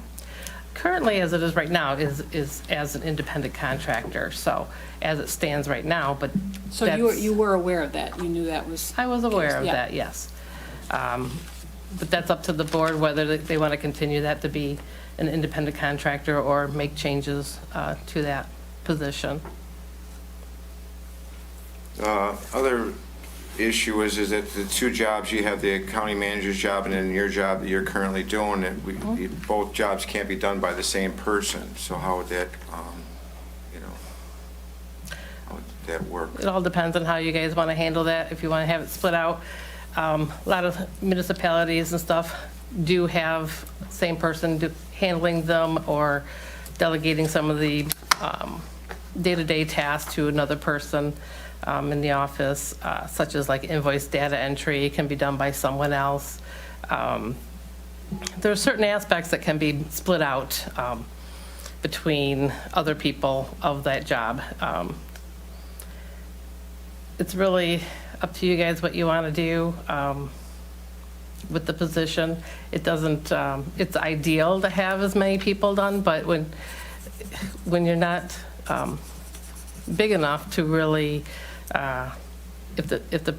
Currently, as it is right now, is as an independent contractor, so as it stands right now, but So that's- you were aware of that, you knew that was. I was aware of Yeah. that, yes. But that's up to the board whether they want to continue that to be an independent contractor or make changes to that position. Other issue is that the two jobs, you have the county manager's job and then your job that you're currently doing, and both jobs can't be done by the same person. So how would that, how would that work? It all depends on how you guys want to handle that, if you want to have it split out. A lot of municipalities and stuff do have same person handling them or delegating some of the day-to-day tasks to another person in the office, such as like invoice data entry can be done by someone else. There are certain aspects that can be split out between other people of that job. It's really up to you guys what you want to do with the position. It doesn't, it's ideal to have as many people done, but when you're not big enough to really, if the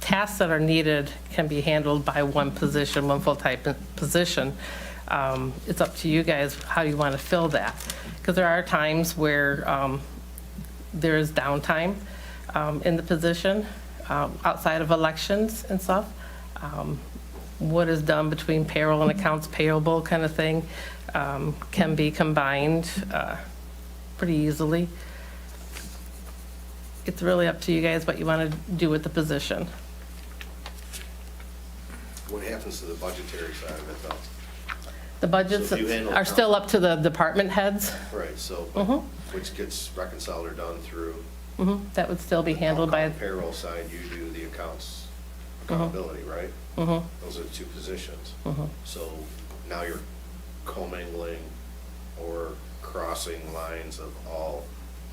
tasks that are needed can be handled by one position, one full-time position, it's up to you guys how you want to fill that. Because there are times where there is downtime in the position outside of elections and stuff. What is done between payroll and accounts payable kind of thing can be combined pretty easily. It's really up to you guys what you want to do with the position. What happens to the budgetary side of it, though? The budgets So if you handle are still up to the department heads. Right, so, Mhm. which gets reconciled or done through. That would still be handled by, On the payroll side, you do the accounts accountability, right? Those are the two positions. So now you're commingling or crossing lines of all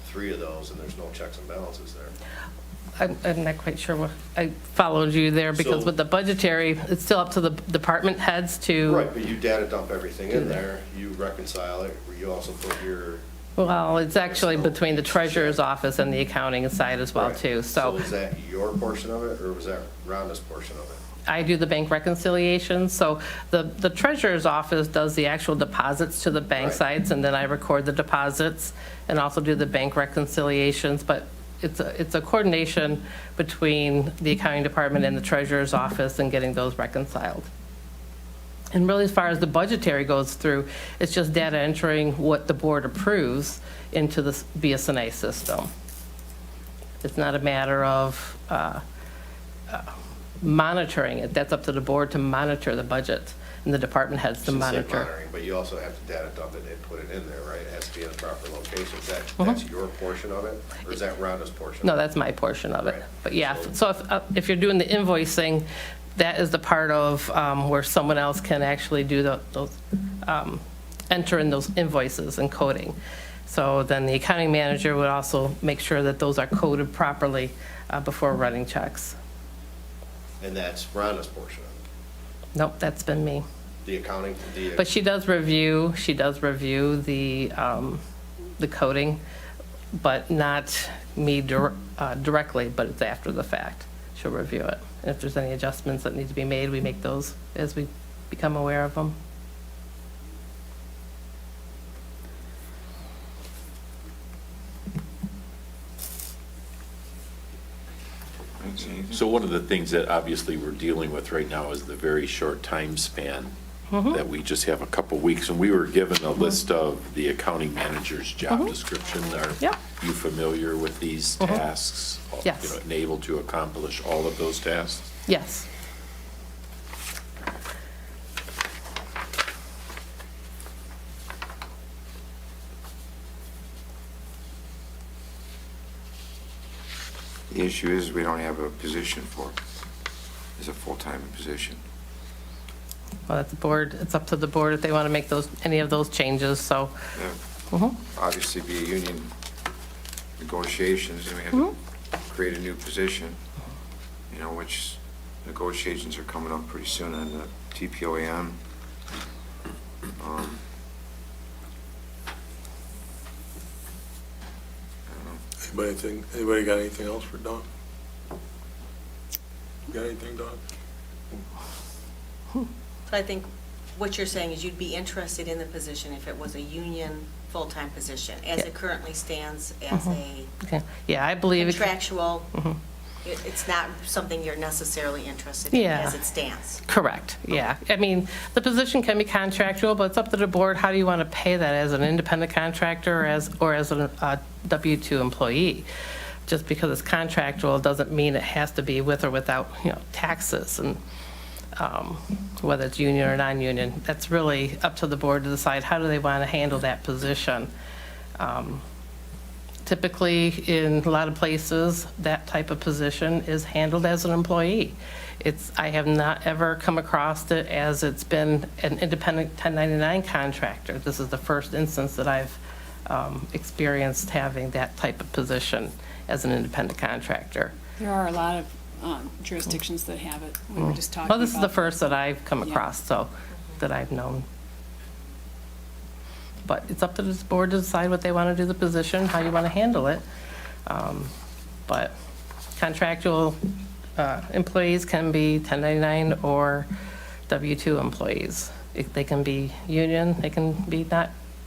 three of those, and there's no checks and balances there. I'm not quite sure what, I followed you there because So- with the budgetary, it's still up to the department heads to. Right, but you data dump everything in there, you reconcile it, you also put your. Well, it's actually between the treasurer's office and the accounting side as well, Right. too. So is that your portion of it, or was that Rhonda's portion of it? I do the bank reconciliations, so the treasurer's office does the actual deposits to the bank Right. sites, and then I record the deposits and also do the bank reconciliations, but it's a coordination between the accounting department and the treasurer's office and getting those reconciled. And really, as far as the budgetary goes through, it's just data entering what the board approves into the BSNA system. It's not a matter of monitoring it. That's up to the board to monitor the budget and the department heads to Shouldn't say monitor. monitoring, but you also have to data dump it and put it in there, right? It has to be in the proper location. That's your portion of it, or is that Rhonda's portion? No, that's my portion of it. Right. But yeah, so if you're doing the invoicing, that is the part of where someone else can actually do those, enter in those invoices and coding. So then the accounting manager would also make sure that those are coded properly before running checks. And that's Rhonda's portion of it. Nope, that's been me. The accounting, But she does review the coding, but not me directly, but it's after the fact. She'll review it. And if there's any adjustments that need to be made, we make those as we become aware of them. So one of the things that obviously we're dealing with right now is the very short time span that we just have a couple weeks. And we were given a list of the accounting manager's job description. Are Yep. you familiar with these tasks? Yes. You know, and able to accomplish all of those tasks? Yes. The issue is we don't have a position for it. It's a full-time position. Well, that's the board, it's up to the board if they want to make those, any of those changes, so. Yeah. Obviously be a union negotiations, and we have to create a new position, you know, which negotiations are coming up pretty soon on the TPOAM. Anybody got anything else for Dawn? Got anything, Dawn? So I think what you're saying is you'd be interested in the position if it was a union full-time position. As it currently stands as a Okay. Yeah, I believe. contractual, it's not something you're necessarily interested in Yeah. as it stands. Correct, yeah. I mean, the position can be contractual, but it's up to the board, how do you want to pay that as an independent contractor or as a W-2 employee? Just because it's contractual doesn't mean it has to be with or without, taxes and whether it's union or non-union. That's really up to the board to decide how do they want to handle that position. Typically, in a lot of places, that type of position is handled as an employee. I have not ever come across it as it's been an independent 1099 contractor. This is the first instance that I've experienced having that type of position as an independent contractor. There are a lot of jurisdictions that have it. We were just talking about. Well, this is the first that I've come Yeah. across, so, that I've known. But it's up to this board to decide what they want to do the position, how you want to handle it. But contractual employees can be 1099 or W-2 employees. They can be union, they can be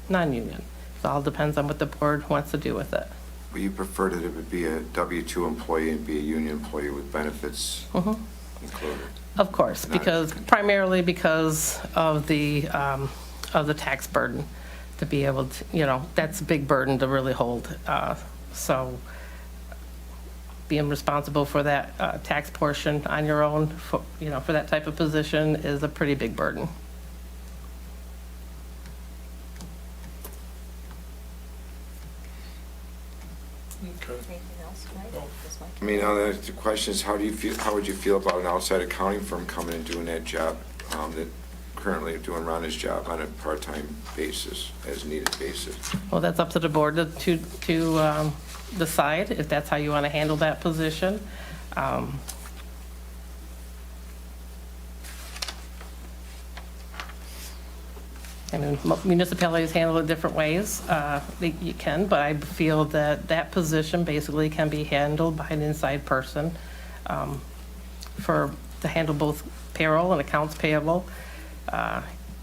non-union. It all depends on what the board wants to do with it. Would you prefer that it would be a W-2 employee and be a union employee with benefits included? Of course, primarily because of the tax burden, to be able to, that's a big burden to really hold. So being responsible for that tax portion on your own, for that type of position is a pretty big burden. Anything else, Mike? This mic? I mean, the question is, how would you feel about an outside accounting firm coming and doing that job, that currently doing Rhonda's job on a part-time basis, as needed basis? Well, that's up to the board to decide if that's how you want to handle that position. I mean, municipalities handle it different ways. You can, but I feel that that position basically can be handled by an inside person to handle both payroll and accounts payable,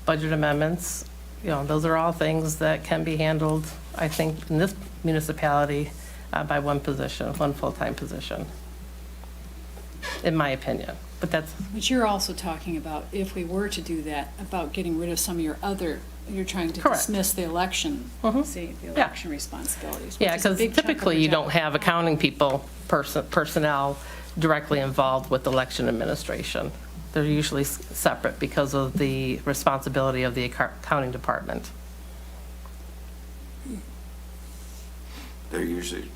budget amendments. Those are all things that can be handled, I think, in this municipality by one position, one full-time position, in my opinion. But you're also talking about, if we were to do that, about getting rid of some of your you're trying to Correct. dismiss the election, the election responsibilities. which Yeah, is a because big chunk of typically your you job. don't have accounting people, personnel directly involved with election administration. They're usually separate because of the responsibility of the accounting department. They're usually,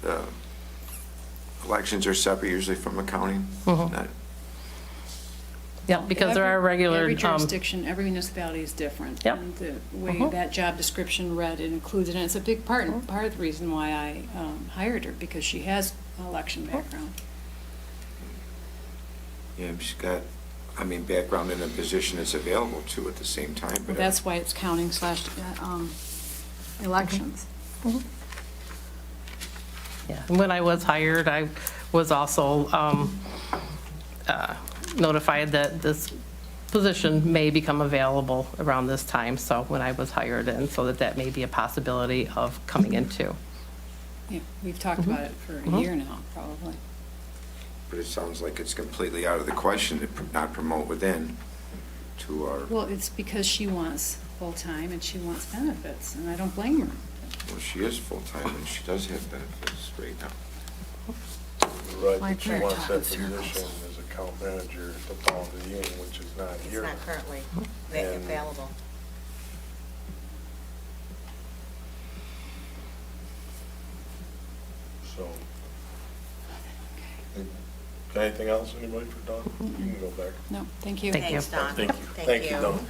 elections are separate usually from accounting? Not- Yeah, because there are regular. Every jurisdiction, every municipality is different. Yep. And the way that job description read, it included, and it's a big part of the reason why I hired her, because she has an election background. Yeah, she's got, background in a position that's available too at the same time. Well, But that's why it's counting / elections. Yeah, and when I was hired, I was also notified that this position may become available around this time, so when I was hired in, so that may be a possibility of coming into. Yeah, we've talked about it for a year now, probably. But it sounds like it's completely out of the question to not promote within to our, Well, it's because she wants full-time and she wants benefits, and I don't blame her. well, she is full-time and she does have benefits right now. Right, My but she prayer wants top that is her position house. as account manager to follow the union, which is not It's here. not currently And- available. So. Anything else, anybody for Dawn? You can go back. No, thank you. Thank you. Thanks, Don. Thank you. Thank you. Dawn.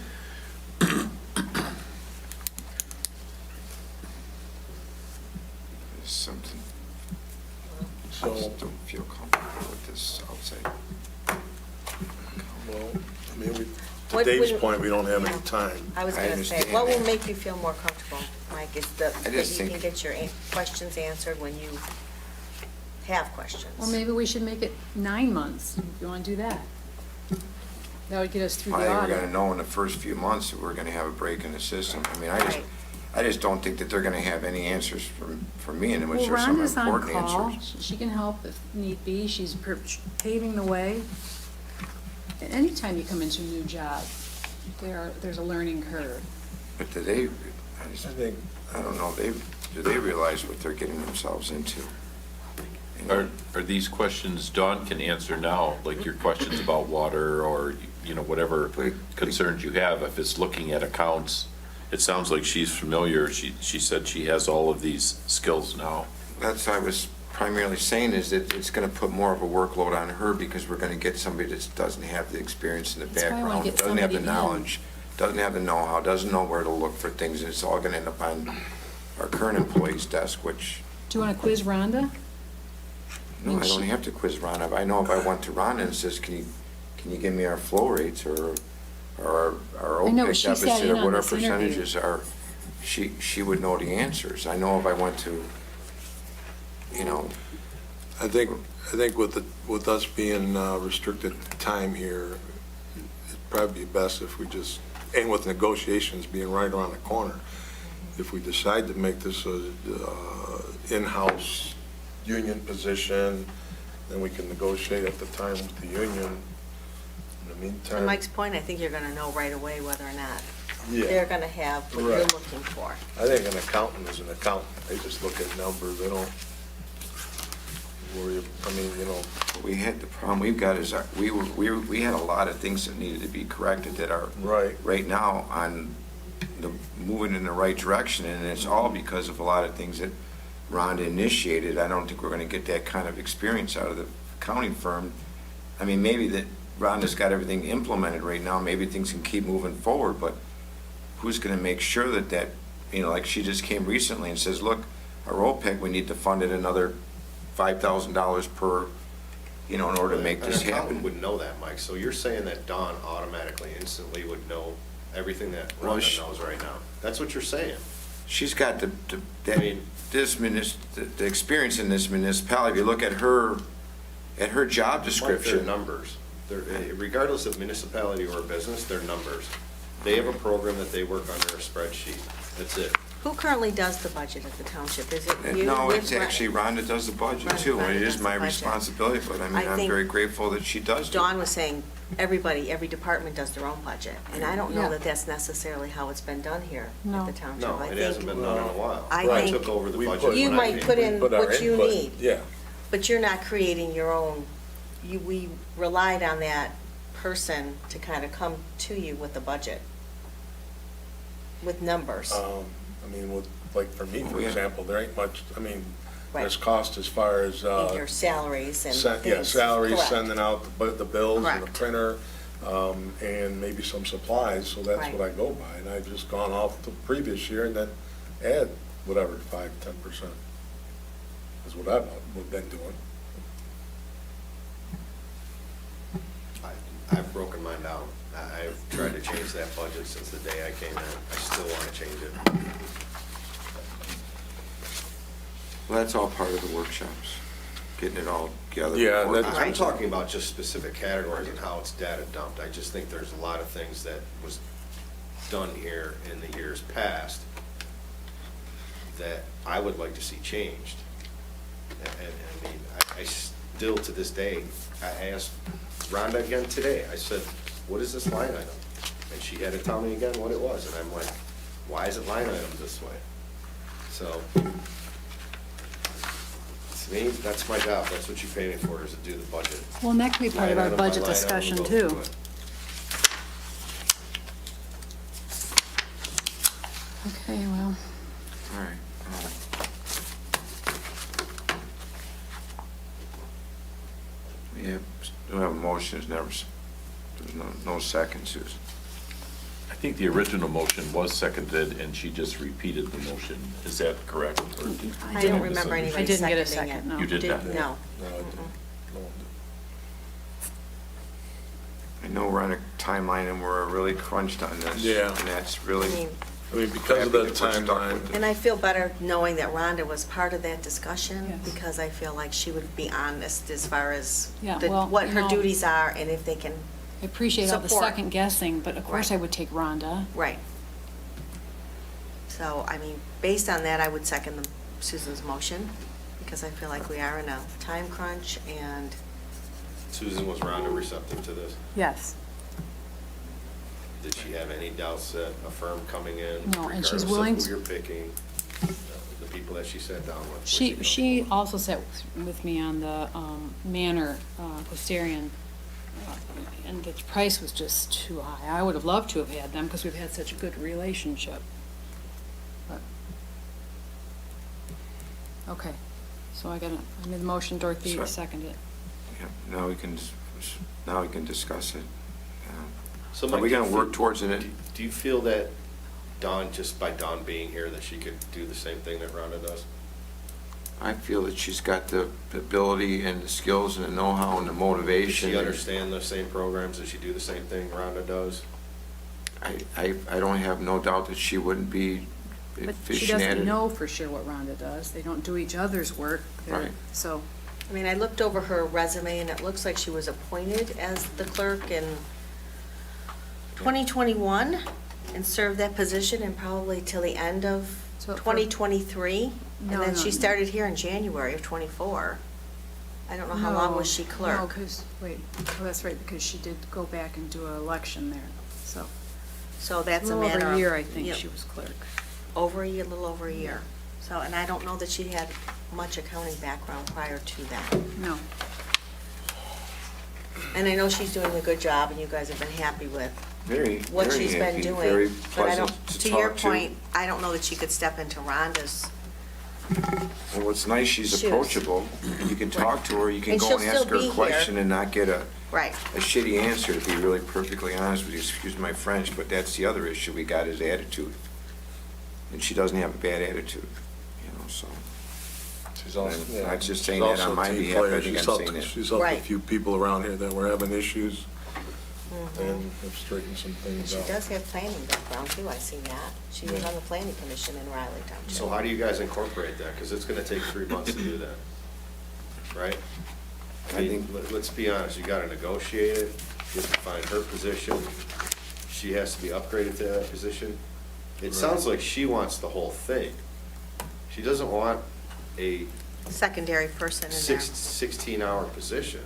There's something, I So, just don't feel comfortable with this outside. well, I mean, to What Dave's would- point, we don't have any Yeah. time. I was I going to say, understand what will that. make you feel more comfortable, Mike, is that just you can think- get your questions answered when you have questions. Or maybe we should make it 9 months, if you want to do that. That would get us through I the think we're gonna audit. know in the first few months that we're gonna have a break in the system. I mean, Right. I just don't think that they're gonna have any answers for me, and which Well, are some Rhonda's on important call. answers. She can help if need be. She's paving the way. Anytime you come into a new job, there's a learning curve. But do they, I think, I don't know, do they realize what they're getting themselves into? You know? Are these questions Dawn can answer now, like your questions about water or, you know, whatever concerns you have, if it's looking at accounts? It sounds like she's familiar. She said she has all of these skills now. That's what I was primarily saying, is that it's gonna put more of a workload on her, because we're gonna get somebody that doesn't have the experience and the That's why I wanna background, get doesn't have the somebody in. knowledge, doesn't have the know-how, doesn't know where to look for things, and it's all gonna end up on our current employee's desk, which, Do you want to quiz Rhonda? no, I don't have to quiz Rhonda. I know if I went to Rhonda and says, can you give me our flow rates or our I know, OPEC she sat deficit, in or on what our this interview. percentages are, she would know the answers. I know if I went to, you know, I think with us being restricted time here, it'd probably be best if we just, and with negotiations being right around the corner, if we decide to make this a in-house union position, then we can negotiate at the time with the union. In the To meantime. Mike's point, I think you're going to know right away whether or not Yeah. they're going to have what you're Right. looking for. I think an accountant is an accountant. They just look at numbers. They don't worry, I mean, you know, we had, the problem we've got is that we had a lot of things that needed to be corrected that are right now on moving in the right direction, and it's all because of a lot of things that Rhonda initiated. I don't think we're gonna get that kind of experience out of the accounting firm. I mean, maybe that Rhonda's got everything implemented right now, maybe things can keep moving forward, but who's gonna make sure that, you know, like she just came recently and says, look, our OPEC, we need to fund it another $5,000 per, you know, in order to make this An accountant happen. would know that, Mike, so you're saying that Dawn automatically, instantly would know everything that Well, Rhonda knows right now? That's what you're saying? She's got the experience in this municipality. If you look at her job Mike, description. they're numbers. Regardless of municipality or business, they're numbers. They have a program that they work under, a spreadsheet. That's it. Who currently does the budget at the township? Is it you? No, with it's Rhonda? actually Rhonda does the budget too. Rhonda It does is the my budget. responsibility, but I mean, I I'm think very grateful that she does do it. Dawn was saying, every department does their own budget, and I don't know Yeah. that that's necessarily how it's been done here No. at the township. No, I it think hasn't been done in a while. I I think took over the we budget. put- You when I might came put in. in Put our what you input, need. Yeah. But you're not creating your own, we relied on that person to kind of come to you with the budget, with numbers. I mean, with, like, for me, for Yeah. example, there ain't much, I mean, Right. there's cost as far as, In your salaries and yeah, things. salaries, Correct. sending out the bills and the Correct. printer, and maybe some supplies, so that's Right. what I go by. And I've just gone off the previous year and then add whatever, 5-10% is what we've been doing. I've broken mine down. I've tried to change that budget since the day I came in. I still want to change it. Well, that's all part of the workshops, getting it all together. Yeah, before- that's- I'm talking about just specific categories and how it's data dumped. I just think there's a lot of things that was done here in the years past that I would like to see changed. And I mean, still to this day, I asked Rhonda again today, I said, what is this line item? And she had to tell me again what it was, and I'm like, why is it line item this way? So, to me, that's my job, that's what you pay me for, is to do the budget. Well, and that could be part of Line our item by budget line item, discussion go too. through it. Okay, well, All right. We have, don't have a motion, there's no second, Susan. I think the original motion was seconded, and she just repeated the motion. Is that correct? Or did- I don't remember anybody I didn't get a seconding it. second, no. You did not? No. No, I Mm-mm. didn't. No. I know we're on a timeline and we're really crunched on this. Yeah. And that's I really, mean, I mean, because of Happy that that we're stuck timeline. with it. and I feel better knowing that Rhonda was part of that discussion, Yes. because I feel like she would be honest as far as Yeah, well, what you her know- duties are, and if they can, I appreciate all the Support. second guessing, but of course Right. I would take Rhonda. right. So, I mean, based on that, I would second Susan's motion, because I feel like we are in a time crunch, and Susan, was Rhonda receptive to this? Yes. Did she have any doubts that a firm coming in, No, and she's regardless willing of to- who you're picking, the people that she sat down with? was She also sat with me on the Manor Costarian, and the price was just too high. I would have loved to have had them, because we've had such a good relationship. But- Okay, so I made the motion, Dorothy Sure. seconded it. yeah, now we can discuss it. So Are Mike, we do you gonna work feel- towards it? Do you feel that Dawn, just by Dawn being here, that she could do the same thing that Rhonda does? I feel that she's got the ability and the skills and the know-how and the Does motivation. she understand the same programs? Does she do the same thing Rhonda does? I don't have no doubt that she wouldn't be But she efficient at doesn't it. know for sure what Rhonda does. They don't do each other's work. They're- Right. So, I mean, I looked over her resume, and it looks like she was appointed as the clerk in 2021, and served that position and probably till the end of So for- 2023. No, And then no, she no. started here in January of '24. I don't know how long was she No, clerk? because, wait, oh, that's right, because she did go back and do an election there, so. So that's a little matter of. over a year, I think, Yep, she was clerk. Over a year, a little over a year. So, and I don't know that she had much accounting background prior to that. No. And I know she's doing a good job, and you guys have been happy with Very, what very she's been happy, doing. very But I pleasant don't, to your talk point, I don't know that she could step into Rhonda's. Well, what's nice, she's Shoes. approachable. You can talk to her, you can And go she'll and ask still her be a here. question and not get a Right. shitty answer, to be really perfectly honest with you, excuse my French, but that's the other issue we got, is attitude. And she doesn't have a bad attitude, you know, so. She's also, And yeah, I'm just she's saying that also on a my team behalf, I player. think She's I'm helped- saying that. She's helped a Right. few people around here that were having issues Mhm. and have straightened some And things she out. does have planning background too, I seen that. She was Yeah. on the planning commission in Riley Township. So how do you guys incorporate that? Because it's gonna take 3 months to do that, right? I I mean, think- let's be honest, you gotta negotiate it, you have to find her position, she has to be upgraded to that position. It sounds like she wants the whole thing. She doesn't want a Secondary person in there. 16-hour position.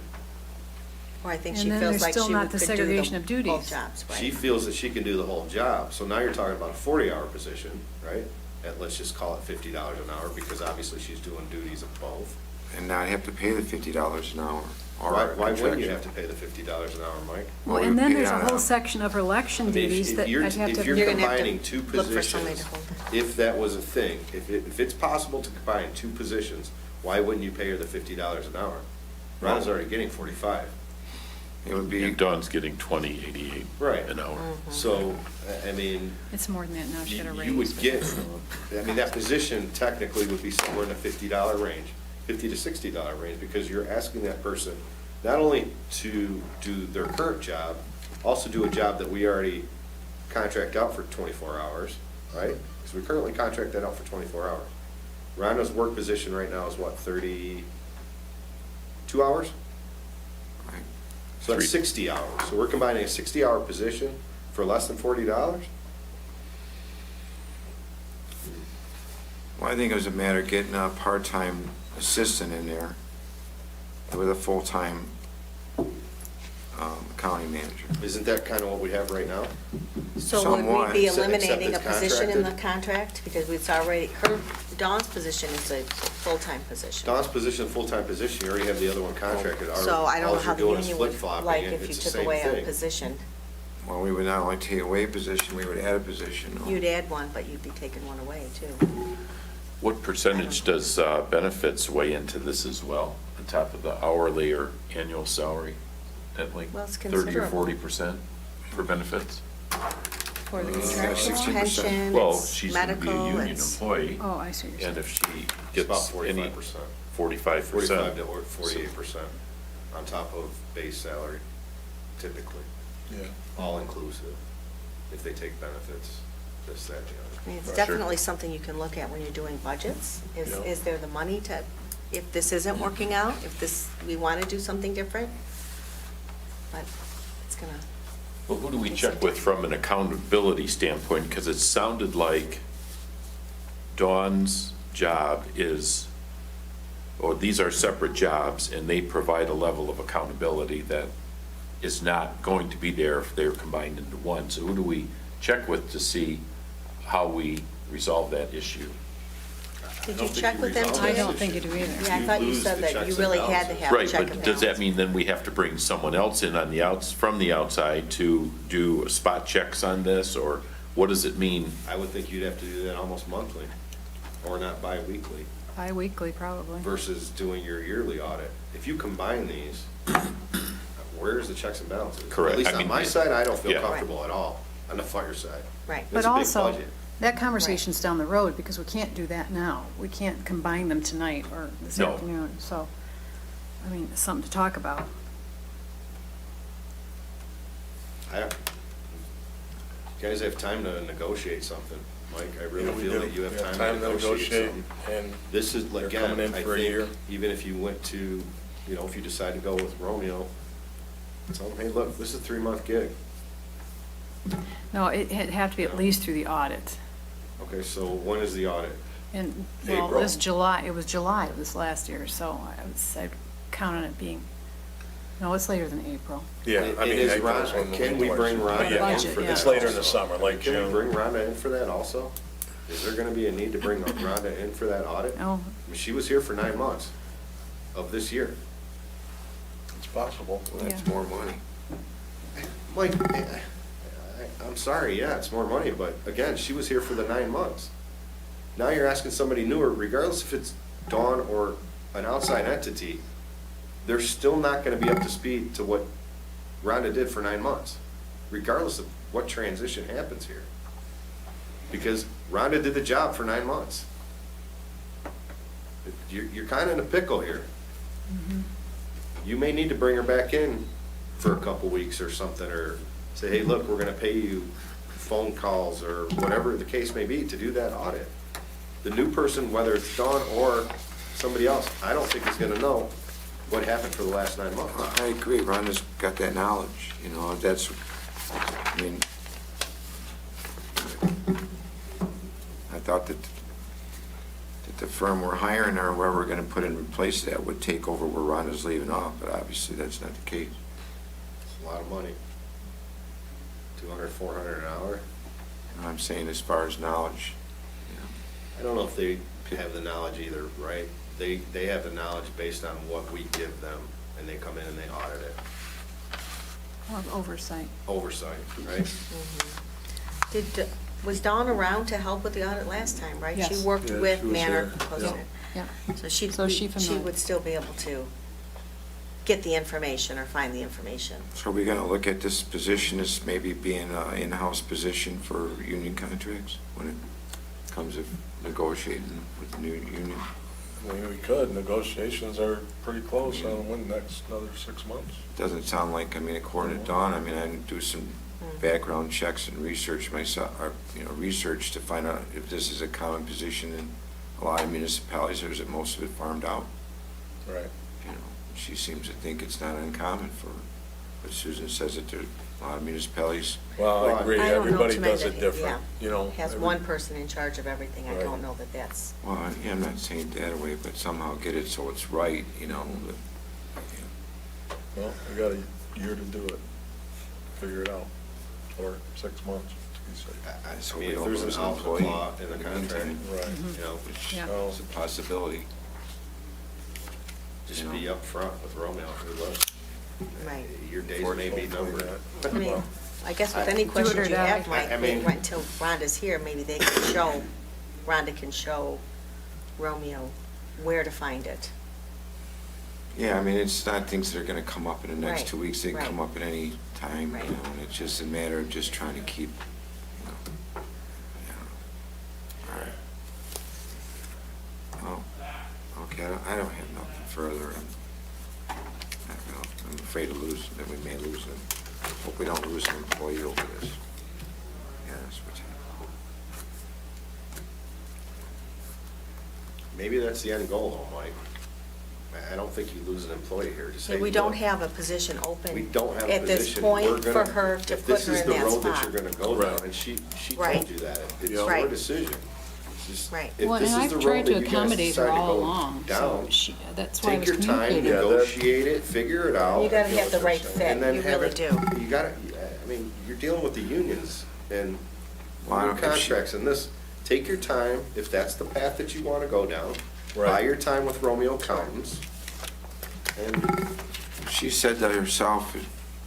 Or I think And she then feels there's like still she not could the do segregation of both duties. jobs, right? She feels that she can do the whole job, so now you're talking about a 40-hour position, right? At, let's just call it $50 an hour, because obviously she's doing duties of both. And not have to pay the $50 an hour. or Why wouldn't you contractual. have to pay the $50 an hour, Mike? Well, Well, and we then paid there's a on whole a- section of her election I mean, duties that I'd have to. If You're you're gonna have to combining two look for somebody positions, to hold it. if that was a thing, if it's possible to combine 2 positions, why wouldn't you pay her the $50 an hour? Rhonda's already getting 45. It would be, And Dawn's getting 20.88 Right. an hour. So, I mean, It's more than that now, she got a raise. you would but- get, I mean, that position technically would be somewhere in the $50 range, $50 to $60 range, because you're asking that person not only to do their current job, also do a job that we already contract out for 24 hours, right? Because we currently contract that out for 24 hours. Rhonda's work position right now is what, 32 hours? right. So that's 3. 60 hours. So we're combining a 60-hour position for less than $40? Well, I think it was a matter of getting a part-time assistant in there with a full-time county manager. Isn't that kind of what we have right now? So would Somewhat. we be Except eliminating a it's position in the contracted? contract? Because it's already, Dawn's position is a full-time position. Don's position, full-time position, you already have the other one contracted. So I don't know how the All you're doing is union would flip-flopping like it. if you It's the took same away a thing. position. Well, we would not only take away a position, we would add a position. no? You'd add one, but you'd be taking one away too. What percentage does benefits weigh into this as well, on top of the hourly or annual salary? At like Well, it's 30 or considerable. 40% for benefits? For the It's contractual? 60%. Pension, Well, it's she's going to be a medical, union it's. employee, Oh, I see what you're and saying. if she It's about gets any 45%. 45%. 45 to 48% on top of base salary, typically, Yeah. all inclusive, if they take benefits, this, that, and the other. I mean, it's Sure. definitely something you can look at when you're doing budgets. Yeah. Is there the money to, if this isn't working out, if this, we want to do something different? But it's gonna, Well, who do we It's check a with from an accountability standpoint? Because it sounded like Dawn's job is, or these are separate jobs, and they provide a level of accountability that is not going to be there if they're combined into one. So who do we check with to see how we resolve that issue? did don't you think check you with them resolve I too? don't think you do either. Yeah, I You thought you lose said the that checks you and really had to balances. have a Right, check and but balance. does that mean then we have to bring someone else in on the from the outside to do spot checks on this, or what does it mean? I would think you'd have to do that almost monthly, or not bi-weekly, Bi-weekly, probably. versus doing your yearly audit. If you combine these, where's the checks and balances? Correct. At least I on mean, my side, I don't feel yeah. comfortable at all, on the fire side. Right. It's But a big also, budget. that conversation's down the road, because we can't do that now. We can't combine them tonight or this No. afternoon, so, I mean, it's something to talk about. You guys have time to negotiate something, Mike. I really Yeah, we feel do. that you have We have time to negotiate something. And This is, They're again, coming in I for a year. think, even if you went to, if you decide to go with Romeo, tell them, hey, look, this is a 3-month gig. No, it'd have to be at least through the audit. Okay, so when is the audit? And, well, April. it was July of this last year, so I'd count on it being, no, it's later than April. yeah, And I mean. is April's Ron- when the can we winter bring is. Rhonda Yeah. in for It's that later in the also? summer, like Can we June. bring Rhonda in for that also? Is there gonna be a need to bring Rhonda in for that audit? No, I mean, she was here for 9 months of this year. It's possible. Well, that's Yeah. more money. Mike, I'm sorry, yeah, it's more money, but again, she was here for the 9 months. Now you're asking somebody newer, regardless if it's Dawn or an outside entity, they're still not gonna be up to speed to what Rhonda did for 9 months, regardless of what transition happens here. Because Rhonda did the job for 9 months. You're kinda in a pickle here. You may need to bring her back in for a couple weeks or something, or say, hey, look, we're gonna pay you phone calls or whatever the case may be to do that audit. The new person, whether it's Dawn or somebody else, I don't think is gonna know what happened for the last 9 months. Well, I agree, Rhonda's got that knowledge, that's, I mean, I thought that the firm we're hiring or whoever we're gonna put in replace that would take over where Rhonda's leaving off, but obviously that's not the case. It's a lot of money. 200, 400 an hour. I'm saying as far as knowledge, I don't know if they have the knowledge either, right? They have the knowledge based on what we give them, and they come in and they audit it. more of oversight. Oversight, right? Was Dawn around to help with the audit last time, right? Yes. She worked Yeah, with she was Manor. here. wasn't Yeah. it? So she familiar. would still be able to get the information or find the information. so we're gonna look at this position as maybe being an in-house position for union contracts when it comes to negotiating with the new union? I mean, we could, negotiations are pretty close on when next, another 6 months. Doesn't sound like, according to Dawn, I didn't do some background checks and research myself, or, research to find out if this is a common position in a lot of municipalities, or is it most of it farmed out? Right. She seems to think it's not uncommon for, but Susan says that there are a lot of municipalities. Well, I agree, I don't know everybody too many does it that- different, yeah. Has every- one person in charge of everything. I Right. don't know that that's, Well, I'm not saying that away, but somehow get it so it's right, Well, we got a year to do it, figure it out, or 6 months, to be safe. I just I hope mean, we if don't there's lose an an out employee. clause in the in the contract, meantime, Right. you know, which Yeah. Well, is a possibility. just You know. be upfront with Romeo. Look, Right. your days may be numbered. I mean, I guess with Do any it or questions you die. have, Mike, I mean- wait until Rhonda's here, maybe they can show, Rhonda can show Romeo where to find it. Yeah, I mean, it's not things that are gonna come up in the next Right, 2 weeks. They can right. come up at any time, Right. you know, and it's just a matter of just trying to keep, all right. Well, okay, I don't have nothing further. I'm afraid of losing, that we may lose them. Hope we don't lose an employee over this. Yeah, that's what's happening. Maybe that's the end goal though, Mike. I don't think you lose an employee here. Just say, We don't look, have a position open we don't have a at this position. point We're gonna- for her to if put her in that This is the road that spot. you're gonna go Right. down, and she Right. told you that. It's your Right. decision. It's just- Right. if Well, this and is the I've road tried that to you guys accommodate decide her to all go along, so down, that's why I Take was your time, communicating. Yeah, that- negotiate it, figure it out. You gotta know have the what right they're saying, fit. and then You have really it- do. You gotta, I mean, you're dealing with the unions and Well, I new don't- if she- contracts and this. Take your time, if that's the path that you wanna go down. Buy Right. your time with Romeo Accountants. And She said that herself,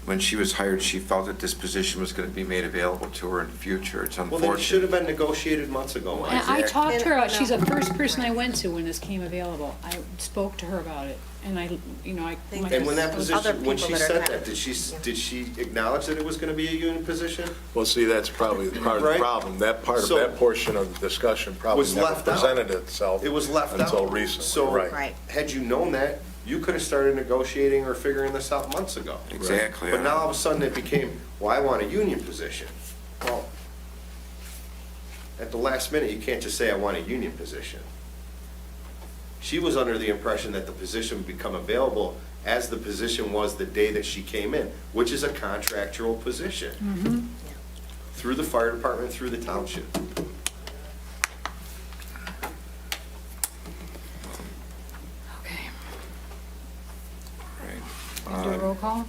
when she was hired, she felt that this position was going to be made available to her in the future. It's well, then it should unfortunate. have been negotiated months ago, Mike. And I talked to her, And- she's the first person I went to when this came available. I spoke to her about it, and I. And And when that Other position, when people she that are said kind that, of- did she acknowledge that it was gonna be a union position? Well, see, that's probably part of the Right. problem. That part of So- that portion of the discussion probably Was never left out. presented itself. It was left out. Until recently, So- right. Right. Had you known that, you could have started negotiating or figuring this out months ago. Exactly. But now all of a sudden it became, well, I want a union position. Well, at the last minute, you can't just say, I want a union position. She was under the impression that the position would become available as the position was the day that she came in, which is a contractual position. Through the fire department, through the township. Okay, Right. do a roll call?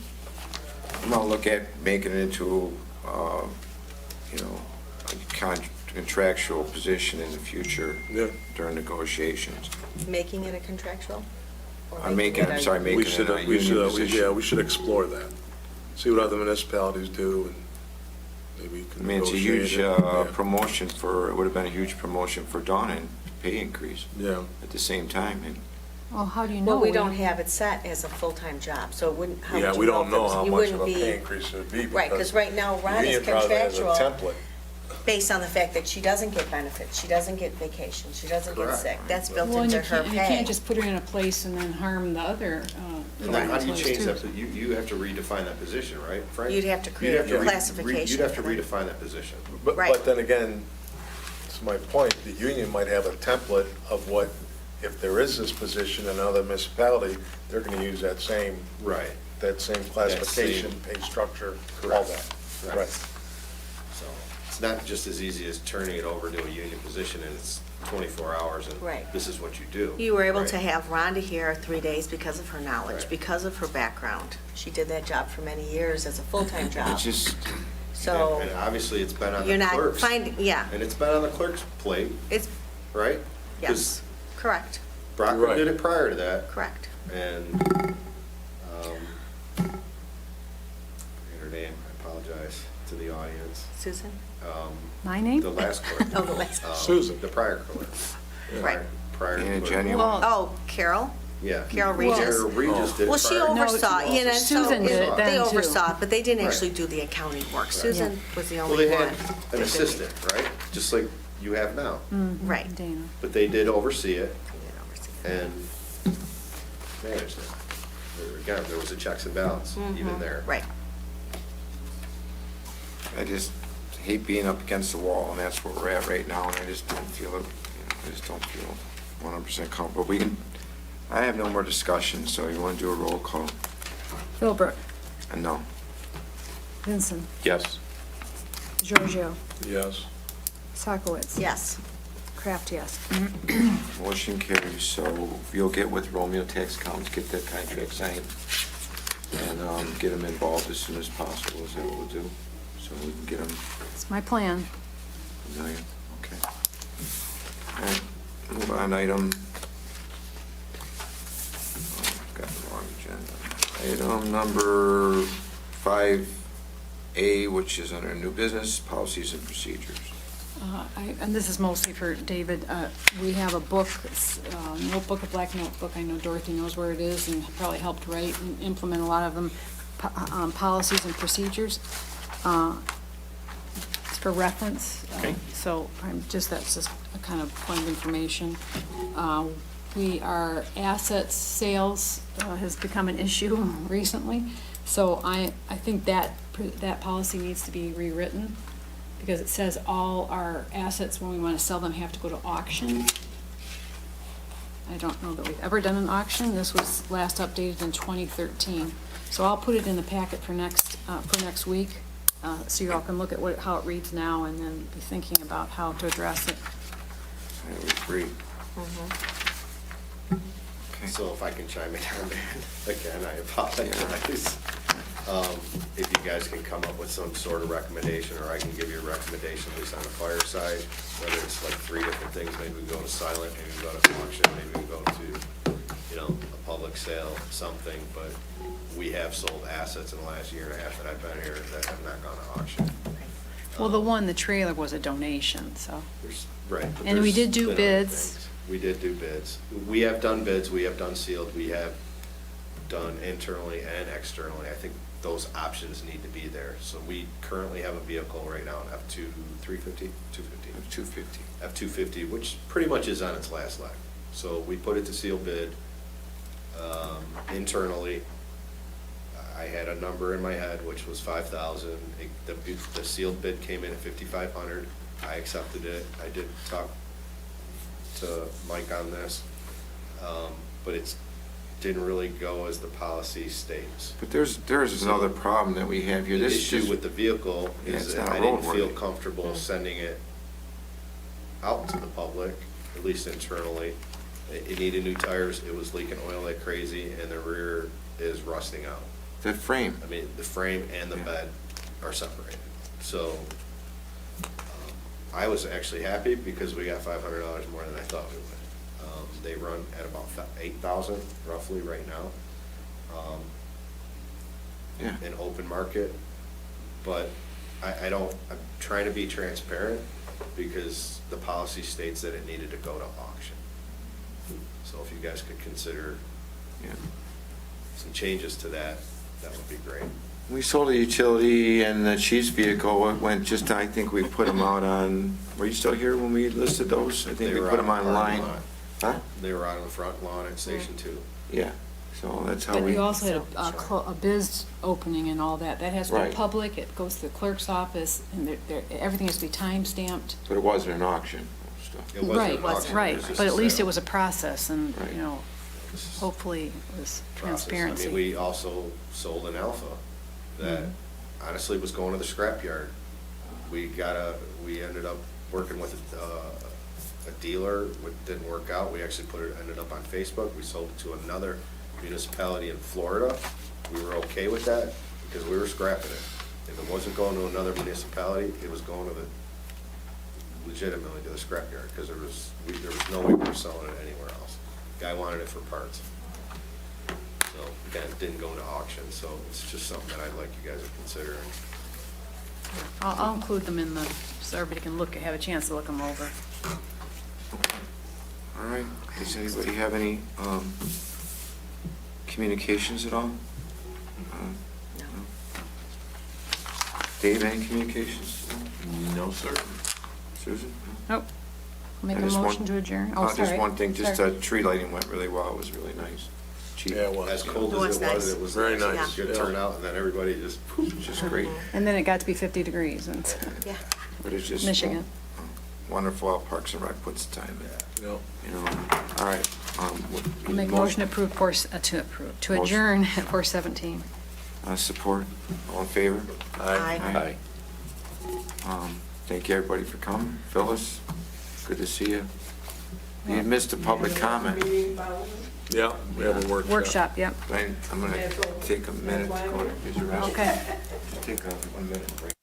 I'm gonna look at making it into, you know, a contractual position in the future Yeah. during negotiations. Making it a contractual? Or I'm making it a We should, union position. we should explore that. See what other municipalities do, and maybe we I can mean, it's a negotiate huge it. Yeah. promotion for, it would have been a huge promotion for Donna and pay increase Yeah. at the same time. And Well, how do you know? Well, we don't have it set as a full-time job, so it wouldn't, how would you Yeah, know? we don't if it know was- how you much of wouldn't a be- pay increase it would be. Right, because right now, the Ron is union probably has a contractual, template. based on the fact that she doesn't get benefits, she doesn't get vacation, she doesn't get Correct. sick. That's built Well, and into you her can't, you pay. can't just put her in a place and then harm the other. And then how do you employees, change too. that? You have to redefine that position, right, Frank? You'd have to create a classification You'd have to for them. redefine that position. But Right. then again, to my point, the union might have a template of what, if there is this position in another municipality, they're gonna use that same, Right. classification, pay structure, all that. Right. So it's not just as easy as turning it over to a union position and it's 24 hours and Right. this is what you do. You were able Right. to have Rhonda here 3 days because of her knowledge, Right. because of her background. She did that job for many years as a full-time job. it's just, So And obviously, it's been on you're the not clerk's. finding, yeah, And it's been on the clerk's plate, it's, right? yes, correct, Brockman Right. did it prior to that, correct. and, I forget her name, I apologize to the audience. Susan? My name? The last clerk. Oh, the last, Susan. The prior clerk. right. Prior Yeah, clerk. Jenny. Well, Oh, Carol? Yeah. Carol Regis? Carol Regis did it Well, she prior. oversaw, No, you know, so Susan did it they then, too. oversaw it, but they didn't Right. actually do the accounting work. Susan was the Well, only they one. had that an did it. assistant, right? Just like you have now. Right. Dana. But they did oversee it They did oversee it. and managed it. Again, there was a checks and balance even there. Right. I just hate being up against the wall, and that's where we're at right now, and I just don't feel it, you know, I just don't feel 100% comfortable. We can, I have no more discussion, so you want to do a roll call? Philbrook, And no. Vincent, Yes. Giorgio, Yes. Sockowitz. Yes. Kraft, yes. Motion carries, so you'll get with Romeo Tax Accounts, get that contract signed. and get them involved as soon as possible, is that what we'll do? So we can get them It's my plan. familiar, okay. All right, move on, item, got the wrong agenda. Item number 5A, which is under new business, policies and procedures. And this is mostly for David. We have a book, it's a notebook, a black notebook. I know Dorothy knows where it is and probably helped write and implement a lot of them, policies and procedures. It's for reference. Okay. So that's just a kind of point of information. Our assets sales has become an issue recently. So I think that policy needs to be rewritten, because it says all our assets, when we want to sell them, have to go to auction. I don't know that we've ever done an auction. This was last updated in 2013. So I'll put it in the packet for next week, so you all can look at how it reads now and then be thinking about how to address it. I would agree. Okay. So if I can chime in on that, again, I apologize. If you guys can come up with some sort of recommendation, or I can give you a recommendation, at least on the fire side, whether it's like 3 different things, maybe we go to silent, maybe we go to auction, maybe we go to, a public sale, something, but we have sold assets in the last year and a half that I've been here that have not gone to auction. Well, the trailer was a donation, so. Right. but And we there's did do been other bids. things. We did do bids. We have done bids, we have done sealed, we have done internally and externally. I think those options need to be there. So we currently have a vehicle right now, an F-350, 250. F-250, which pretty much is on its last leg. So we put it to sealed bid internally. I had a number in my head, which was 5,000. The sealed bid came in at 5,500. I accepted it. I did talk to Mike on this, but it didn't really go as the policy states. But there's another problem that we have here. The This issue just- with the vehicle Yeah, is it's that not I didn't feel roadworthy. comfortable sending it out to the public, at least internally. It needed new tires, it was leaking oil like crazy, and the rear is rusting out. That frame. I mean, the frame and the Yeah. bed are separated. So I was actually happy because we got $500 more than I thought we would. They run at about 8,000 roughly right now. Yeah. In open market, but I'm trying to be transparent because the policy states that it needed to go to auction. So if you guys could consider Yeah. some changes to that, that would be great. We sold a utility and the chief's vehicle, it went just, I think we put them out on, were you still here when we listed those? I think They we were put out them on the parking online. lot. Huh? They were out on the front lawn at Station 2. Yeah, so that's how But we. you also had a biz opening and all that. That has to be Right. public, it goes to the clerk's office, and everything has to be time-stamped. But it wasn't an auction, stuff. It wasn't Right, an auction, it right, was just but a at least sale. it was a process, and, Right. hopefully it was Process. transparency. I mean, we also sold an Alpha that honestly was going to the scrapyard. We ended up working with a dealer, it didn't work out. We actually ended up on Facebook. We sold it to another municipality in Florida. We were okay with that because we were scrapping it. If it wasn't going to another municipality, it was going to legitimately to the scrapyard because there was no way we were selling it anywhere else. Guy wanted it for parts. So again, it didn't go to auction, so it's just something that I'd like you guys to consider. I'll include them so everybody can have a chance to look them over. All right, does anybody have any communications at all? No. Dave, any communications? No, sir. Susan? Nope. Make a And just one- motion to adjourn. Oh, Just sorry. one thing, just Sorry. tree lighting went really well, it was really nice. Cheap. Yeah, it was. As cold It was as it was, nice. it was Very nice. It was nice, a good yeah. turnout, and then everybody just, poof, Just great, And then it got to be 50 degrees, and Yeah. but it's just. Michigan. Wonderful how Parks and Rec puts the time in, Yeah. all right. I'll make a motion to Motion. adjourn at 4:17. Support, all in favor? Aye. Aye. Thank you, everybody, for coming. Phyllis, good to see you. You missed a public comment. Yeah, we have a workshop. Workshop, yep. I'm going to take a minute to go to use the restroom. Okay. Just take a 1 minute break.